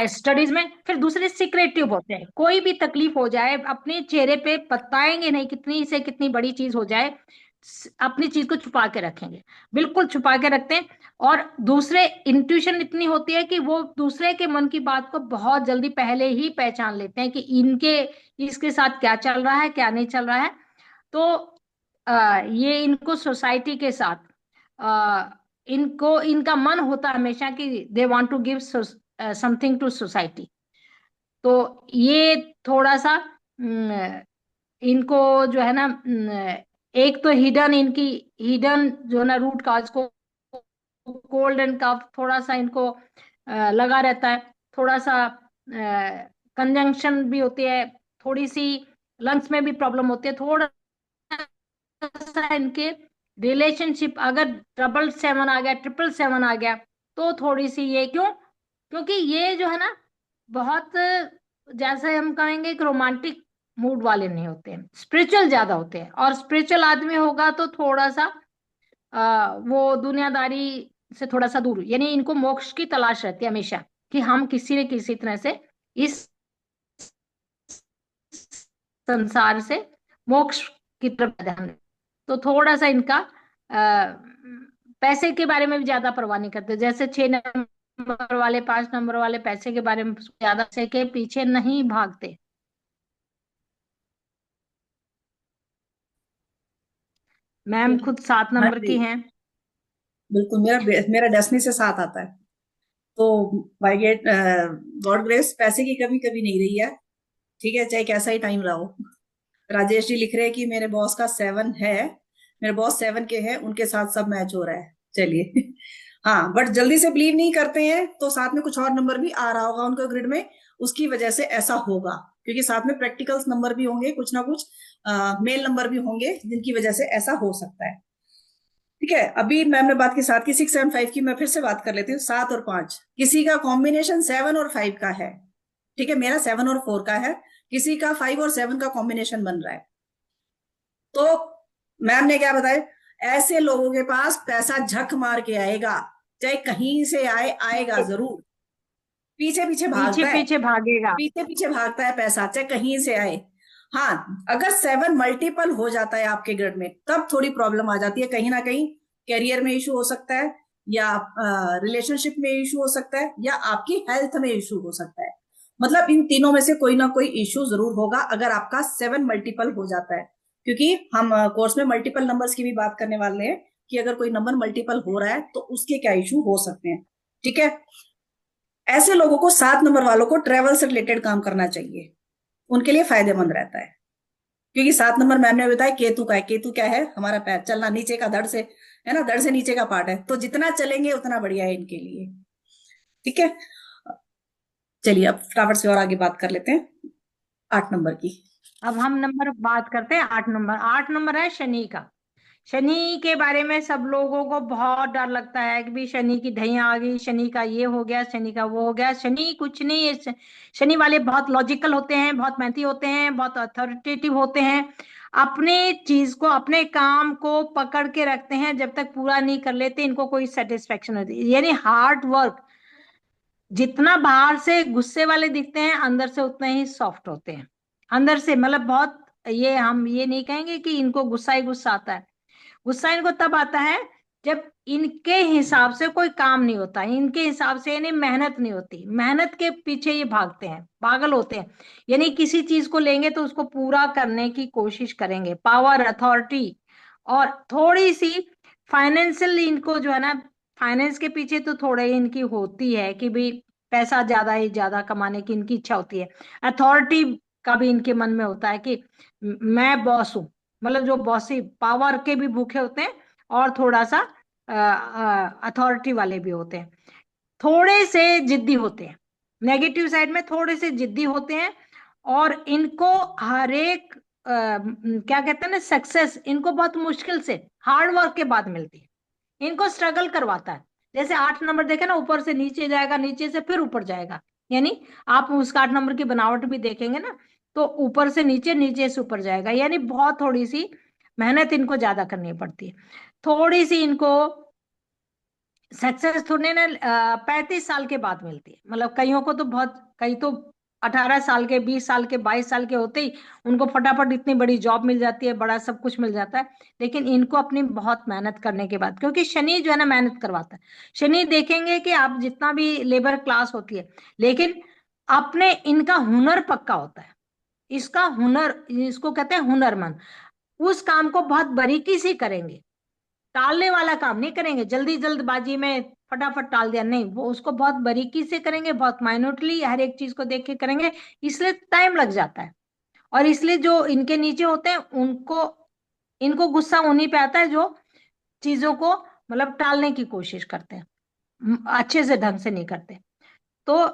स्टडीज में फिर दूसरे सिक्रेटिव होते हैं। कोई भी तकलीफ हो जाए अपने चेहरे पे बताएंगे नहीं, कितनी से कितनी बड़ी चीज हो जाए, अपनी चीज को छुपा के रखेंगे, बिल्कुल छुपा के रखते हैं। और दूसरे, इंट्यूशन इतनी होती है कि वो दूसरे के मन की बात को बहुत जल्दी पहले ही पहचान लेते हैं कि इनके, इसके साथ क्या चल रहा है क्या नहीं चल रहा है। तो ये इनको सोसाइटी के साथ, अ, इनको, इनका मन होता है हमेशा कि they want to give something to society. तो ये थोड़ा सा इनको जो है ना, एक तो हिडन, इनकी हिडन जो है ना रूट काज को, कोल्ड एंड कफ थोड़ा सा इनको लगा रहता है, थोड़ा सा कंजंक्शन भी होती है, थोड़ी सी लंग्स में भी प्रॉब्लम होती है, थोड़ा सा इनके रिलेशनशिप, अगर 777 आ गया, 777 आ गया, तो थोड़ी सी ये क्यों, क्योंकि ये जो है ना बहुत, जैसे हम कहेंगे कि रोमांटिक मूड वाले नहीं होते हैं, स्पिरिचुअल ज्यादा होते हैं। और स्पिरिचुअल आदमी होगा तो थोड़ा सा वो दुनियादारी से थोड़ा सा दूर, यानी इनको मोक्ष की तलाश रहती है हमेशा, कि हम किसी न किसी तरह से इस संसार से मोक्ष की तरफ ध्यान दें। तो थोड़ा सा इनका पैसे के बारे में भी ज्यादा परवाह नहीं करते। जैसे 6 नंबर वाले, 5 नंबर वाले पैसे के बारे में ज्यादा, पैसे के पीछे नहीं भागते। मैम खुद 7 नंबर जी, की हैं। बिल्कुल। मेरा मेरा डेस्टिनी से साथ आता है। तो बाय गेट गॉड ग्रेस पैसे की कमी कभी नहीं रही है। ठीक है, चाहे कैसा ही टाइम रहा हो। राजेश जी लिख रहे हैं कि मेरे बॉस का 7 है, मेरे बॉस 7 के हैं, उनके साथ सब मैच हो रहा है। चलिए। हाँ, बट जल्दी से बिलीव नहीं करते हैं, तो साथ में कुछ और नंबर भी आ रहा होगा उनके ग्रिड में, उसकी वजह से ऐसा होगा। क्योंकि साथ में प्रैक्टिकल्स नंबर भी होंगे, कुछ ना कुछ मेल नंबर भी होंगे, जिनकी वजह से ऐसा हो सकता है। ठीक है, अभी मैम ने बात की 7 की, 6 7 5 की, मैं फिर से बात कर लेती हूँ। 7 और 5, किसी का कॉम्बिनेशन 7 और 5 का है, ठीक है, मेरा 7 और 4 का है, किसी का 5 और 7 का कॉम्बिनेशन बन रहा है। तो मैम ने क्या बताया, ऐसे लोगों के पास पैसा झक मार के आएगा, चाहे कहीं से आए, आएगा जरूर। पीछे पीछे पीछे भागता है, पीछे भागेगा। पीछे पीछे भागता है पैसा, चाहे कहीं से आए। हाँ, अगर 7 मल्टीपल हो जाता है आपके ग्रिड में, तब थोड़ी प्रॉब्लम आ जाती है, कहीं ना कहीं करियर में इशू हो सकता है, या रिलेशनशिप में इशू हो सकता है, या आपकी हेल्थ में इशू हो सकता है। मतलब इन तीनों में से कोई ना कोई इशू जरूर होगा अगर आपका 7 मल्टीपल हो जाता है, क्योंकि हम कोर्स में मल्टीपल नंबर्स की भी बात करने वाले हैं कि अगर कोई नंबर मल्टीपल हो रहा है तो उसके क्या इशू हो सकते हैं। ठीक है, ऐसे लोगों को, 7 नंबर वालों को ट्रेवल से रिलेटेड काम करना चाहिए, उनके लिए फायदेमंद रहता है। क्योंकि 7 नंबर मैम ने बताया केतु का है, केतु क्या है, हमारा पैर चलना, नीचे का धड़ से, है ना, धड़ से नीचे का पार्ट है, तो जितना चलेंगे उतना बढ़िया है इनके लिए। ठीक है, चलिए अब फटाफट से और आगे बात कर लेते हैं 8 नंबर की। अब हम नंबर बात करते हैं 8 नंबर। 8 नंबर है शनि का। शनि के बारे में सब लोगों को बहुत डर लगता है कि भी शनि की ढैया आ गई, शनि का ये हो गया, शनि का वो हो गया। शनि कुछ नहीं है। शनि वाले बहुत लॉजिकल होते हैं, बहुत मेहनती होते हैं, बहुत अथॉरिटेटिव होते हैं। अपने चीज को, अपने काम को पकड़ के रखते हैं, जब तक पूरा नहीं कर लेते इनको कोई सेटिस्फेक्शन होती, यानी हार्ड वर्क। जितना बाहर से गुस्से वाले दिखते हैं, अंदर से उतना ही सॉफ्ट होते हैं। अंदर से मतलब बहुत, ये हम ये नहीं कहेंगे कि इनको गुस्सा ही गुस्सा आता है। गुस्सा इनको तब आता है जब इनके हिसाब से कोई काम नहीं होता, इनके हिसाब से यानी मेहनत नहीं होती, मेहनत के पीछे ये भागते हैं, पागल होते हैं। यानी किसी चीज को लेंगे तो उसको पूरा करने की कोशिश करेंगे, पावर, अथॉरिटी। और थोड़ी सी फाइनेंशियल इनको जो है ना, फाइनेंस के पीछे तो थोड़ा ही इनकी होती है कि भी पैसा ज्यादा ही ज्यादा कमाने की इनकी इच्छा होती है। अथॉरिटी का भी इनके मन में होता है कि मैं बॉस हूं, मतलब जो बॉसी पावर के भी भूखे होते हैं, और थोड़ा सा अथॉरिटी वाले भी होते हैं। थोड़े से जिद्दी होते हैं, नेगेटिव साइड में थोड़े से जिद्दी होते हैं। और इनको हर एक क्या कहते हैं ना, सक्सेस इनको बहुत मुश्किल से, हार्ड वर्क के बाद मिलती है। इनको स्ट्रगल करवाता है। जैसे 8 नंबर देखे ना, ऊपर से नीचे जाएगा, नीचे से फिर ऊपर जाएगा। यानी आप उसका 8 नंबर की बनावट भी देखेंगे ना, तो ऊपर से नीचे, नीचे से ऊपर जाएगा, यानी बहुत थोड़ी सी मेहनत इनको ज्यादा करनी पड़ती है। थोड़ी सी इनको सक्सेस थोड़े ना 35 साल के बाद मिलती है। मतलब कईयों को तो बहुत, कई तो 18 साल के, 20 साल के, 22 साल के होते ही उनको फटाफट इतनी बड़ी जॉब मिल जाती है, बड़ा सब कुछ मिल जाता है। लेकिन इनको अपनी बहुत मेहनत करने के बाद, क्योंकि शनि जो है ना मेहनत करवाता है। शनि देखेंगे कि आप जितना भी लेबर क्लास होती है, लेकिन अपने इनका हुनर पक्का होता है। इसका हुनर, इसको कहते हैं हुनरमंद। उस काम को बहुत बारीकी से करेंगे, टालने वाला काम नहीं करेंगे, जल्दी जल्दबाजी में फटाफट टाल दिया नहीं, वो उसको बहुत बारीकी से करेंगे, बहुत माइन्यूटली हर एक चीज को देख के करेंगे। इसलिए टाइम लग जाता है। और इसलिए जो इनके नीचे होते हैं उनको, इनको गुस्सा उन्हीं पे आता है जो चीजों को मतलब टालने की कोशिश करते हैं, अच्छे से ढंग से नहीं करते। तो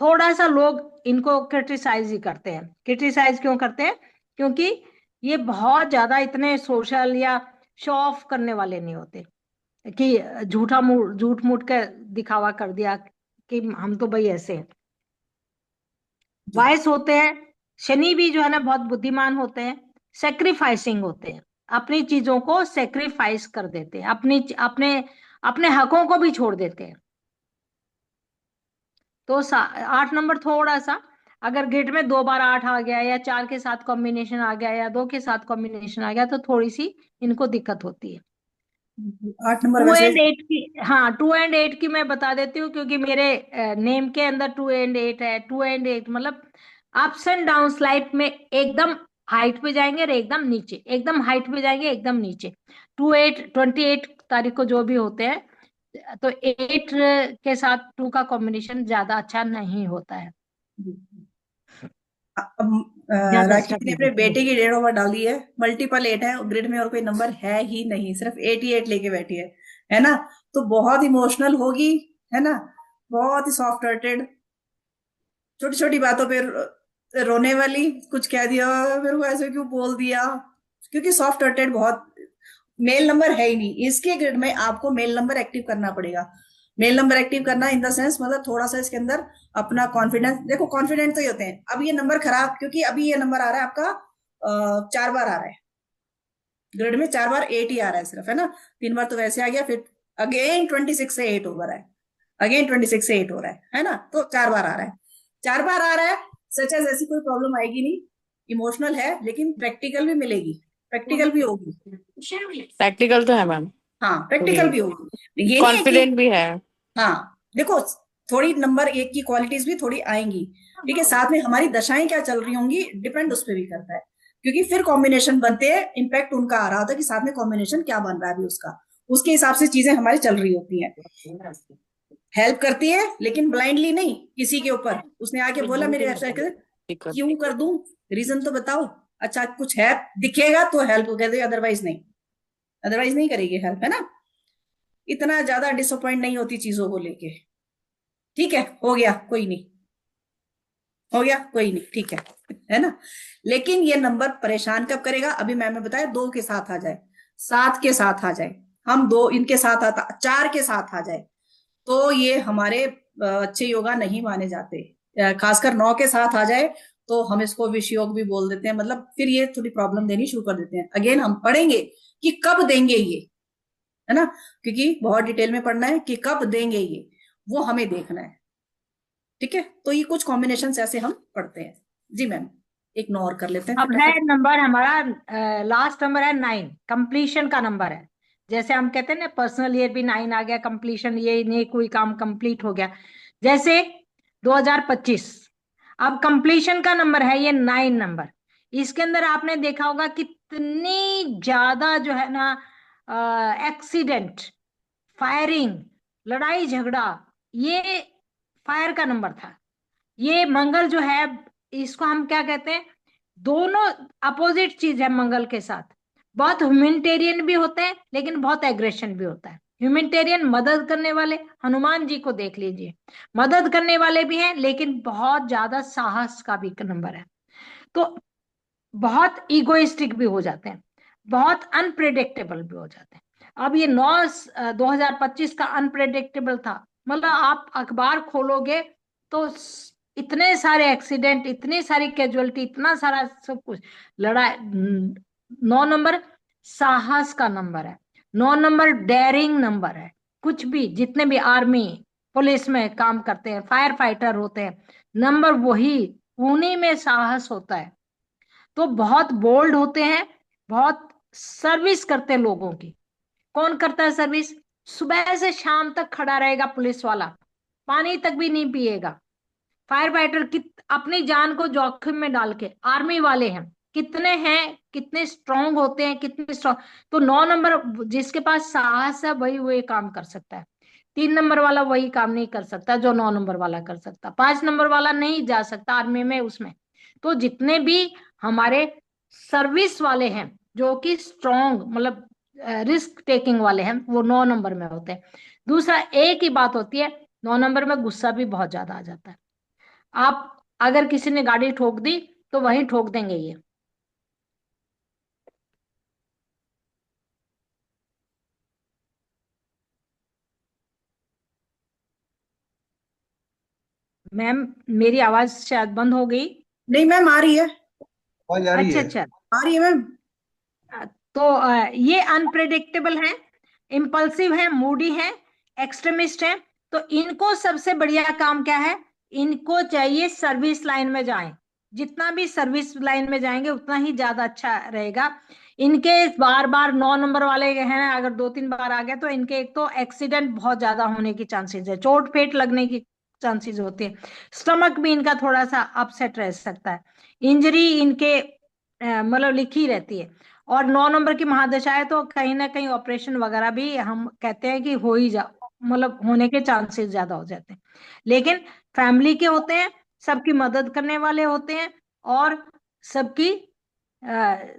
थोड़ा सा लोग इनको क्रिटिसाइज ही करते हैं। क्रिटिसाइज क्यों करते हैं? क्योंकि ये बहुत ज्यादा इतने सोशल या शो ऑफ करने वाले नहीं होते कि झूठ मूठ के दिखावा कर दिया कि हम तो भाई ऐसे हैं। जी। वाइस होते हैं। शनि भी जो है ना बहुत बुद्धिमान होते हैं, सेक्रीफाइसिंग होते हैं, अपनी चीजों को सेक्रीफाइस कर देते हैं, अपनी अपने अपने हकों को भी छोड़ देते हैं। तो 8 नंबर थोड़ा सा, अगर ग्रिड में 2 बार 8 आ गया, या 4 के साथ कॉम्बिनेशन आ गया, या 2 के साथ कॉम्बिनेशन आ गया, तो थोड़ी सी इनको दिक्कत होती है। 8 नंबर टू वैसे, एंड एट की, हाँ 2 एंड 8 की मैं बता देती हूँ, क्योंकि मेरे नेम के अंदर 2 एंड 8 है। 2 एंड 8 मतलब अप्स एंड डाउन लाइफ में, एकदम हाइट पे जाएंगे और एकदम नीचे, एकदम हाइट पे जाएंगे, एकदम नीचे। 28 को जो भी होते हैं, तो 8 के साथ 2 का कॉम्बिनेशन ज्यादा अच्छा नहीं होता है, अब ज्यादा राखी जी ने स्ट्रगल अपने देते हैं। बेटे की डेट ऑफ बर्थ डाल दी है, मल्टीपल 8 है ग्रिड में, और कोई नंबर है ही नहीं, सिर्फ 88 लेके बैठी है ना। तो बहुत इमोशनल होगी, है ना, बहुत ही सॉफ्ट हार्टेड, छोटी छोटी बातों पे रोने वाली, कुछ कह दिया मेरे को ऐसे क्यों बोल दिया, क्योंकि सॉफ्ट हार्टेड बहुत, मेल नंबर है ही नहीं इसके ग्रिड में, आपको मेल नंबर एक्टिव करना पड़ेगा। मेल नंबर एक्टिव करना इन द सेंस मतलब थोड़ा सा इसके अंदर अपना कॉन्फिडेंस, देखो कॉन्फिडेंट तो ही होते हैं। अब ये नंबर खराब, क्योंकि अभी ये नंबर आ रहा है आपका 4 बार आ रहा है ग्रिड में, 4 बार 8 ही आ रहा है सिर्फ, है ना। 3 बार तो वैसे आ गया, फिर अगेन 26 से 8 हो रहा है, अगेन 26 से 8 हो रहा है ना। तो 4 बार आ रहा है, 4 बार आ रहा है। सच एज ऐसी कोई प्रॉब्लम आएगी नहीं, इमोशनल है लेकिन प्रैक्टिकल भी मिलेगी, प्रैक्टिकल भी होगी। प्रैक्टिकल तो है मैम, हाँ प्रैक्टिकल भी होगी, ये नहीं है कि, कॉन्फिडेंट भी है। हाँ देखो थोड़ी नंबर 1 की क्वालिटीज भी थोड़ी आएंगी, ठीक है। साथ में हमारी दशाएं क्या चल रही होंगी, डिपेंड उस पर भी करता है, क्योंकि फिर कॉम्बिनेशन बनते हैं, इम्पैक्ट उनका आ रहा होता है कि साथ में कॉम्बिनेशन क्या बन रहा है अभी उसका, उसके हिसाब से चीजें हमारी चल रही होती हैं। हेल्प करती है लेकिन ब्लाइंडली नहीं, किसी के ऊपर उसने आके बोला मेरी वेबसाइट दिक्कत। क्यों कर दूं, रीजन तो बताओ। अच्छा कुछ है दिखेगा तो हेल्प कर दे, अदरवाइज नहीं, अदरवाइज नहीं करेगी हेल्प, है ना। इतना ज्यादा डिसअपॉइंट नहीं होती चीजों को लेके। ठीक है, हो गया कोई नहीं, हो गया कोई नहीं, ठीक है ना। लेकिन ये नंबर परेशान कब करेगा, अभी मैंने बताया 2 के साथ आ जाए, 7 के साथ आ जाए, हम 2 इनके साथ आता, 4 के साथ आ जाए, तो ये हमारे अच्छे योगा नहीं माने जाते। खासकर 9 के साथ आ जाए तो हम इसको विष योग भी बोल देते हैं, मतलब फिर ये थोड़ी प्रॉब्लम देनी शुरू कर देते हैं। अगेन हम पढ़ेंगे कि कब देंगे ये, है ना, क्योंकि बहुत डिटेल में पढ़ना है कि कब देंगे ये, वो हमें देखना है। ठीक है, तो ये कुछ कॉम्बिनेशन ऐसे हम पढ़ते हैं। जी मैम, एक नौ और कर लेते हैं अब है फटाफट। नंबर हमारा, लास्ट नंबर है 9, कंप्लीशन का नंबर है। जैसे हम कहते हैं ना पर्सनल ईयर भी 9 आ गया, कंप्लीशन, ये नहीं कोई काम कंप्लीट हो गया, जैसे 2025। अब कंप्लीशन का नंबर है ये 9 नंबर। इसके अंदर आपने देखा होगा कितनी ज्यादा जो है ना एक्सीडेंट, फायरिंग, लड़ाई झगड़ा, ये फायर का नंबर था। ये मंगल जो है, इसको हम क्या कहते हैं, दोनों अपोजिट चीज है मंगल के साथ। बहुत ह्यूमैनिटेरियन भी होते हैं लेकिन बहुत एग्रेशन भी होता है। ह्यूमैनिटेरियन मदद करने वाले, हनुमान जी को देख लीजिए, मदद करने वाले भी हैं लेकिन बहुत ज्यादा साहस का भी नंबर है। तो बहुत इगोइस्टिक भी हो जाते हैं, बहुत अनप्रेडिक्टेबल भी हो जाते हैं। अब ये 2025 का अनप्रेडिक्टेबल था, मतलब आप अखबार खोलोगे तो इतने सारे एक्सीडेंट, इतनी सारी कैजुअलिटी, इतना सारा सब कुछ, लड़ाई। 9 नंबर साहस का नंबर है, 9 नंबर डेयरिंग नंबर है। कुछ भी, जितने भी आर्मी पुलिस में काम करते हैं, फायर फाइटर होते हैं, नंबर वही, उन्हीं में साहस होता है। तो बहुत बोल्ड होते हैं, बहुत सर्विस करते हैं लोगों की। कौन करता है सर्विस? सुबह से शाम तक खड़ा रहेगा पुलिस वाला, पानी तक भी नहीं पिएगा। फायर फाइटर अपनी जान को जोखिम में डाल के, आर्मी वाले हैं, कितने हैं, कितने स्ट्रांग होते हैं, कितने स्ट्रांग। तो 9 नंबर जिसके पास साहस है वही वो ये काम कर सकता है। 3 नंबर वाला वही काम नहीं कर सकता जो 9 नंबर वाला कर सकता, 5 नंबर वाला नहीं जा सकता आर्मी में उसमें। तो जितने भी हमारे सर्विस वाले हैं जो कि स्ट्रांग, मतलब रिस्क टेकिंग वाले हैं, वो 9 नंबर में होते हैं। दूसरा एक ही बात होती है, 9 नंबर में गुस्सा भी बहुत ज्यादा आ जाता है। आप अगर किसी ने गाड़ी ठोक दी तो वहीं ठोक देंगे ये। मैम मेरी आवाज शायद बंद हो गई। नहीं मैम आ रही है, आवाज आ रही अच्छा है। अच्छा। आ रही है मैम। तो ये अनप्रेडिक्टेबल हैं, इम्पल्सिव हैं, मूडी हैं, एक्सट्रीमिस्ट हैं। तो इनको सबसे बढ़िया काम क्या है, इनको चाहिए सर्विस लाइन में जाएं। जितना भी सर्विस लाइन में जाएंगे उतना ही ज्यादा अच्छा रहेगा। इनके बार बार 9 नंबर वाले हैं, अगर 2-3 बार आ गया तो इनके एक तो एक्सीडेंट बहुत ज्यादा होने की चांसेस है, चोट पेट लगने की चांसेस होती है। स्टमक भी इनका थोड़ा सा अपसेट रह सकता है, इंजरी इनके मतलब लिखी रहती है। और 9 नंबर की महादशा है तो कहीं ना कहीं ऑपरेशन वगैरह भी हम कहते हैं कि हो ही जा, मतलब होने के चांसेस ज्यादा हो जाते हैं। लेकिन फैमिली के होते हैं, सबकी मदद करने वाले होते हैं, और सबकी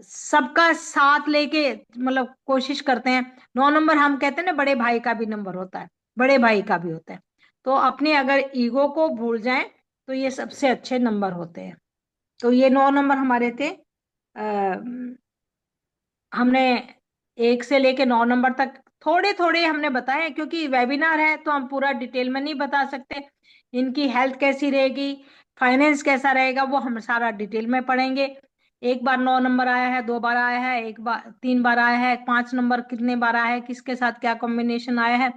सबका साथ लेके मतलब कोशिश करते हैं। 9 नंबर हम कहते हैं ना बड़े भाई का भी नंबर होता है, बड़े भाई का भी होता है। तो अपने अगर ईगो को भूल जाएं तो ये सबसे अच्छे नंबर होते हैं। तो ये 9 नंबर हमारे थे। हमने 1 से लेके 9 नंबर तक थोड़े थोड़े हमने बताए हैं, क्योंकि वेबिनार है तो हम पूरा डिटेल में नहीं बता सकते। इनकी हेल्थ कैसी रहेगी, फाइनेंस कैसा रहेगा, वो हम सारा डिटेल में पढ़ेंगे। एक बार 9 नंबर आया है, 2 बार आया है, एक बार 3 बार आया है, 5 नंबर कितने बार आया है, किसके साथ क्या कॉम्बिनेशन आया है,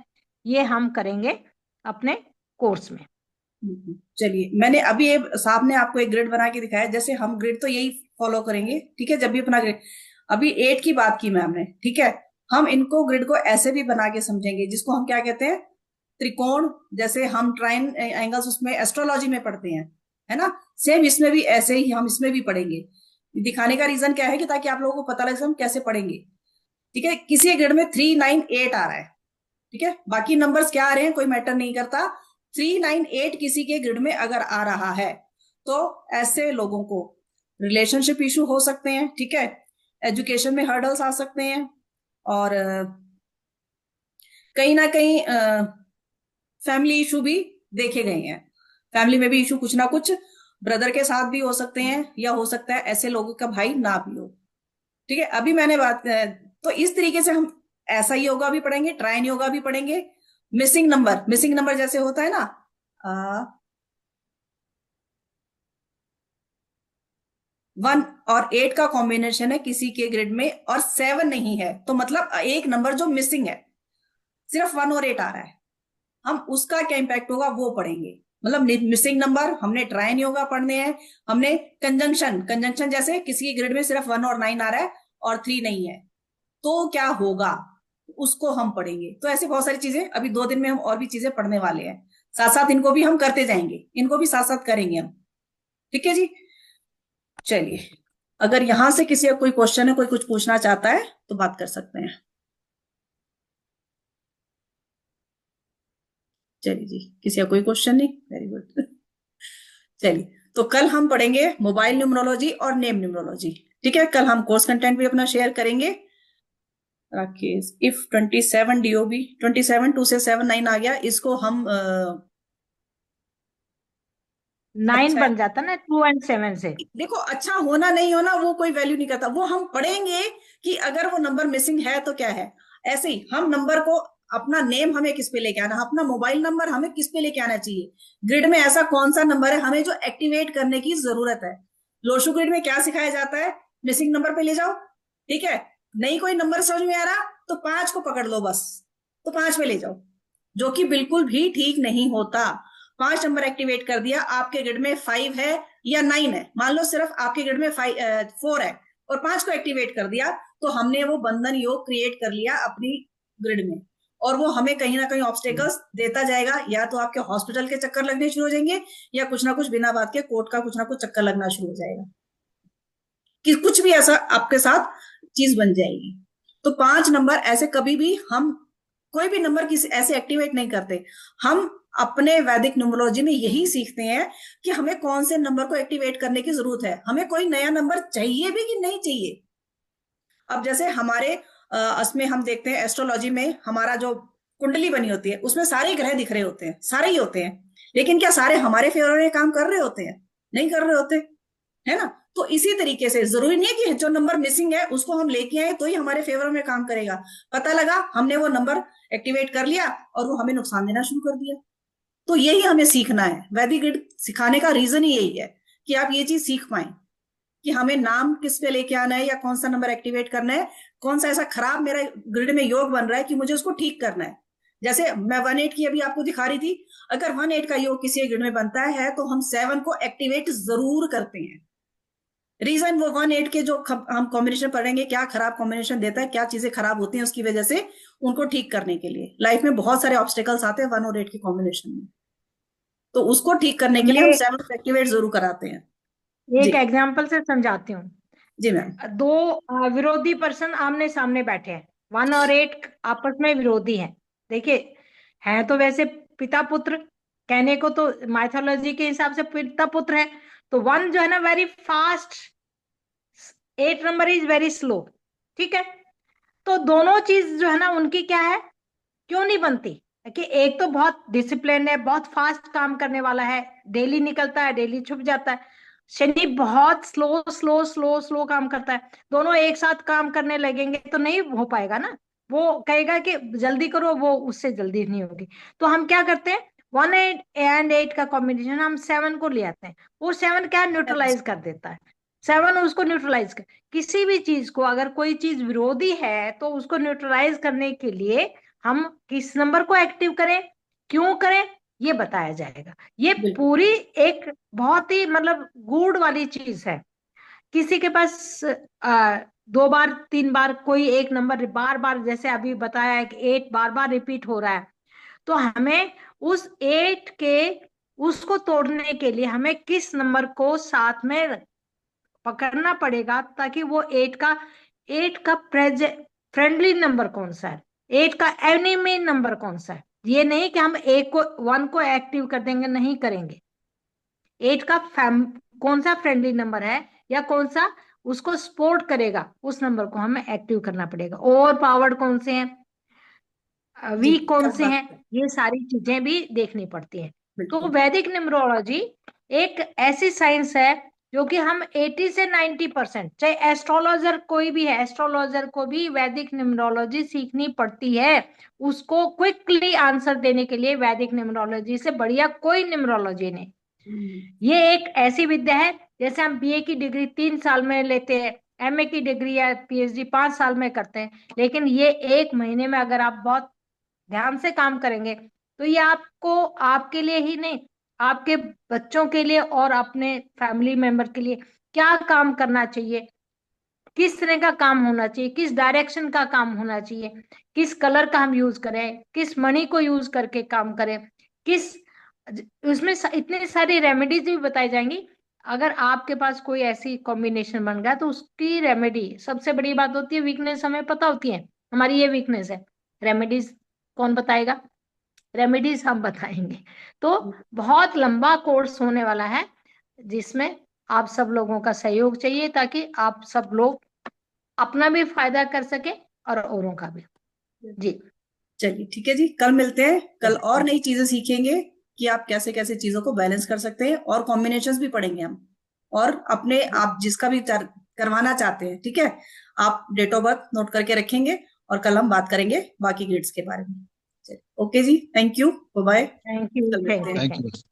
ये हम करेंगे अपने कोर्स में। चलिए, मैंने अभी ये साहब ने आपको एक ग्रिड बना के दिखाया। जैसे हम ग्रिड तो यही फॉलो करेंगे, ठीक है, जब भी अपना ग्रिड। अभी 8 की बात की मैम ने, ठीक है। हम इनको ग्रिड को ऐसे भी बना के समझेंगे, जिसको हम क्या कहते हैं, त्रिकोण। जैसे हम ट्राइन एंगल्स उसमें एस्ट्रोलॉजी में पढ़ते हैं, है ना। सेम इसमें भी ऐसे ही हम इसमें भी पढ़ेंगे। दिखाने का रीजन क्या है कि ताकि आप लोगों को पता लगे हम कैसे पढ़ेंगे, ठीक है। किसी ग्रिड में 3 9 8 आ रहा है, ठीक है, बाकी नंबर्स क्या आ रहे हैं कोई मैटर नहीं करता। 3 9 8 किसी के ग्रिड में अगर आ रहा है तो ऐसे लोगों को रिलेशनशिप इशू हो सकते हैं, ठीक है। एजुकेशन में हर्डल्स आ सकते हैं, और कहीं ना कहीं फैमिली इशू भी देखे गए हैं। फैमिली में भी इशू कुछ ना कुछ ब्रदर के साथ भी हो सकते हैं, या हो सकता है ऐसे लोगों का भाई ना भी हो, ठीक है। अभी मैंने बात तो इस तरीके से हम ऐसा योगा भी पढ़ेंगे, ट्राइन योगा भी पढ़ेंगे। मिसिंग नंबर जैसे होता है ना, 1 और 8 का कॉम्बिनेशन है किसी के ग्रिड में, और 7 नहीं है, तो मतलब एक नंबर जो मिसिंग है, सिर्फ 1 और 8 आ रहा है, हम उसका क्या इंपैक्ट होगा वो पढ़ेंगे। मतलब मिसिंग नंबर हमने ट्राइन योगा पढ़ने हैं। हमने कंजंक्शन जैसे किसी के ग्रिड में सिर्फ 1 और 9 आ रहा है और 3 नहीं है, तो क्या होगा, उसको हम पढ़ेंगे। तो ऐसे बहुत सारी चीजें अभी 2 दिन में हम और भी चीजें पढ़ने वाले हैं, साथ साथ इनको भी हम करते जाएंगे, इनको भी साथ साथ करेंगे हम, ठीक है जी। चलिए, अगर यहां से किसी का कोई क्वेश्चन है, कोई कुछ पूछना चाहता है तो बात कर सकते हैं। चलिए जी, किसी का कोई क्वेश्चन नहीं, वेरी गुड। चलिए, तो कल हम पढ़ेंगे मोबाइल न्यूमरोलॉजी और नेम न्यूमरोलॉजी, ठीक है। कल हम कोर्स कंटेंट भी अपना शेयर करेंगे। राकेश, इफ 27 डीओबी 27 2 से 7 9 आ गया, इसको हम 9 अच्छा, बन जाता ना 2 और 7 से। देखो, अच्छा होना नहीं होना वो कोई वैल्यू नहीं करता, वो हम पढ़ेंगे कि अगर वो नंबर मिसिंग है तो क्या है। ऐसे ही हम नंबर को, अपना नेम हमें किस पे लेके आना, अपना मोबाइल नंबर हमें किस पे लेके आना चाहिए, ग्रिड में ऐसा कौन सा नंबर है हमें जो एक्टिवेट करने की जरूरत है। लोशु ग्रिड में क्या सिखाया जाता है, मिसिंग नंबर पे ले जाओ, ठीक है। नहीं कोई नंबर समझ में आ रहा तो 5 को पकड़ लो बस, तो 5 पे ले जाओ, जो कि बिल्कुल भी ठीक नहीं होता। 5 नंबर एक्टिवेट कर दिया, आपके ग्रिड में 5 है या 9 है, मान लो सिर्फ आपके ग्रिड में 4 है, और 5 को एक्टिवेट कर दिया, तो हमने वो बंधन योग क्रिएट कर लिया अपनी ग्रिड में, और वो हमें कहीं ना कहीं ऑब्स्टेकल्स देता जाएगा। या तो आपके हॉस्पिटल के चक्कर लगने शुरू हो जाएंगे, या कुछ ना कुछ बिना बात के कोर्ट का कुछ ना कुछ चक्कर लगना शुरू हो जाएगा, कि कुछ भी ऐसा आपके साथ चीज बन जाएगी। तो 5 नंबर ऐसे कभी भी हम कोई भी नंबर किसी ऐसे एक्टिवेट नहीं करते। हम अपने वैदिक न्यूमरोलॉजी में यही सीखते हैं कि हमें कौन से नंबर को एक्टिवेट करने की जरूरत है, हमें कोई नया नंबर चाहिए भी कि नहीं चाहिए। अब जैसे हमारे इसमें हम देखते हैं एस्ट्रोलॉजी में, हमारा जो कुंडली बनी होती है उसमें सारे ग्रह दिख रहे होते हैं, सारे ही होते हैं, लेकिन क्या सारे हमारे फेवर में काम कर रहे होते हैं, नहीं कर रहे होते, है ना। तो इसी तरीके से जरूरी नहीं है कि जो नंबर मिसिंग है उसको हम लेके आए तो ही हमारे फेवर में काम करेगा। पता लगा हमने वो नंबर एक्टिवेट कर लिया और वो हमें नुकसान देना शुरू कर दिया। तो यही हमें सीखना है, वैदिक गणित सिखाने का रीजन ही यही है कि आप ये चीज सीख पाए कि हमें नाम किस पे लेके आना है, या कौन सा नंबर एक्टिवेट करना है, कौन सा ऐसा खराब मेरा ग्रिड में योग बन रहा है कि मुझे उसको ठीक करना है। जैसे मैं 1 8 की अभी आपको दिखा रही थी, अगर 1 8 का योग किसी ग्रिड में बनता है तो हम 7 को एक्टिवेट जरूर करते हैं। रीजन वो 1 8 के जो हम कॉम्बिनेशन पढ़ेंगे, क्या खराब कॉम्बिनेशन देता है, क्या चीजें खराब होती हैं उसकी वजह से, उनको ठीक करने के लिए लाइफ में बहुत सारे ऑब्स्टेकल्स आते हैं 1 और 8 के कॉम्बिनेशन में, तो उसको ठीक करने के लिए मैं हम 7 को एक्टिवेट जरूर कराते हैं। जी एक एग्जांपल से समझाती हूँ। जी मैम। दो विरोधी पर्सन आमने सामने बैठे हैं, 1 और 8 आपस में विरोधी हैं। देखिए, हैं तो वैसे पिता पुत्र, कहने को तो माइथोलॉजी के हिसाब से पिता पुत्र है। तो 1 जो है ना very fast, 8 number is very slow, ठीक है। तो दोनों चीज जो है ना उनकी क्या है, क्यों नहीं बनती, कि एक तो बहुत डिसिप्लिन है, बहुत फास्ट काम करने वाला है, डेली निकलता है, डेली छुप जाता है। शनि बहुत स्लो स्लो स्लो स्लो काम करता है। दोनों एक साथ काम करने लगेंगे तो नहीं हो पाएगा ना। वो कहेगा कि जल्दी करो, वो उससे जल्दी नहीं होगी। तो हम क्या करते हैं, 1 8 का कॉम्बिनेशन हम 7 को ले आते हैं। वो 7 क्या न्यूट्रलाइज कर देता है। 7 उसको न्यूट्रलाइज कर, किसी भी चीज को अगर कोई चीज विरोधी है तो उसको न्यूट्रलाइज करने के लिए हम किस नंबर को एक्टिव करें, क्यों करें, ये बताया जाएगा। ये बिल्कुल। पूरी एक बहुत ही मतलब गूढ़ वाली चीज है। किसी के पास 2 बार 3 बार कोई एक नंबर बार बार, जैसे अभी बताया है कि 8 बार बार रिपीट हो रहा है, तो हमें उस 8 के उसको तोड़ने के लिए हमें किस नंबर को साथ में पकड़ना पड़ेगा, ताकि वो 8 का फ्रेंडली नंबर कौन सा है, 8 का एनिमी नंबर कौन सा है। ये नहीं कि हम 1 को एक्टिव कर देंगे, नहीं करेंगे। 8 का कौन सा फ्रेंडली नंबर है या कौन सा उसको सपोर्ट करेगा, उस नंबर को हमें एक्टिव करना पड़ेगा। ओवर पावर्ड कौन से हैं, जी, वीक कौन कल से बात हैं, करते ये सारी चीजें भी देखनी पड़ती हैं। तो बिल्कुल। वैदिक न्यूमरोलॉजी एक ऐसी साइंस है जो कि हम 80 से 90%, चाहे एस्ट्रोलॉजर कोई भी है, एस्ट्रोलॉजर को भी वैदिक न्यूमरोलॉजी सीखनी पड़ती है। उसको क्विकली आंसर देने के लिए वैदिक न्यूमरोलॉजी से बढ़िया कोई न्यूमरोलॉजी नहीं। ये एक ऐसी विद्या है, जैसे हम बीए की डिग्री 3 साल में लेते हैं, एमए की डिग्री या पीएचडी 5 साल में करते हैं, लेकिन ये 1 महीने में अगर आप बहुत ध्यान से काम करेंगे तो ये आपको, आपके लिए ही नहीं, आपके बच्चों के लिए और अपने फैमिली मेंबर के लिए क्या काम करना चाहिए, किस तरह का काम होना चाहिए, किस डायरेक्शन का काम होना चाहिए, किस कलर का हम यूज करें, किस मणि को यूज करके काम करें, किस उसमें इतनी सारी रेमेडीज भी बताई जाएंगी। अगर आपके पास कोई ऐसी कॉम्बिनेशन बन गया तो उसकी रेमेडी, सबसे बड़ी बात होती है वीकनेस हमें पता होती है, हमारी ये वीकनेस है, रेमेडीज कौन बताएगा, रेमेडीज हम बताएंगे। तो बहुत लंबा कोर्स होने वाला है, जिसमें आप सब लोगों का सहयोग चाहिए, ताकि आप सब लोग अपना भी फायदा कर सके और औरों का भी। जी चलिए ठीक है जी, कल मिलते हैं। कल और नई चीजें सीखेंगे कि आप कैसे कैसे चीजों को बैलेंस कर सकते हैं, और कॉम्बिनेशंस भी पढ़ेंगे हम, और अपने आप जिसका भी करवाना चाहते हैं, ठीक है, आप डेट ऑफ बर्थ नोट करके रखेंगे, और कल हम बात करेंगे बाकी ग्रेड्स के बारे में। चलिए, okay ji, thank you, bye bye, thank you कल मिलते थैंक हैं। You thank thank you. You.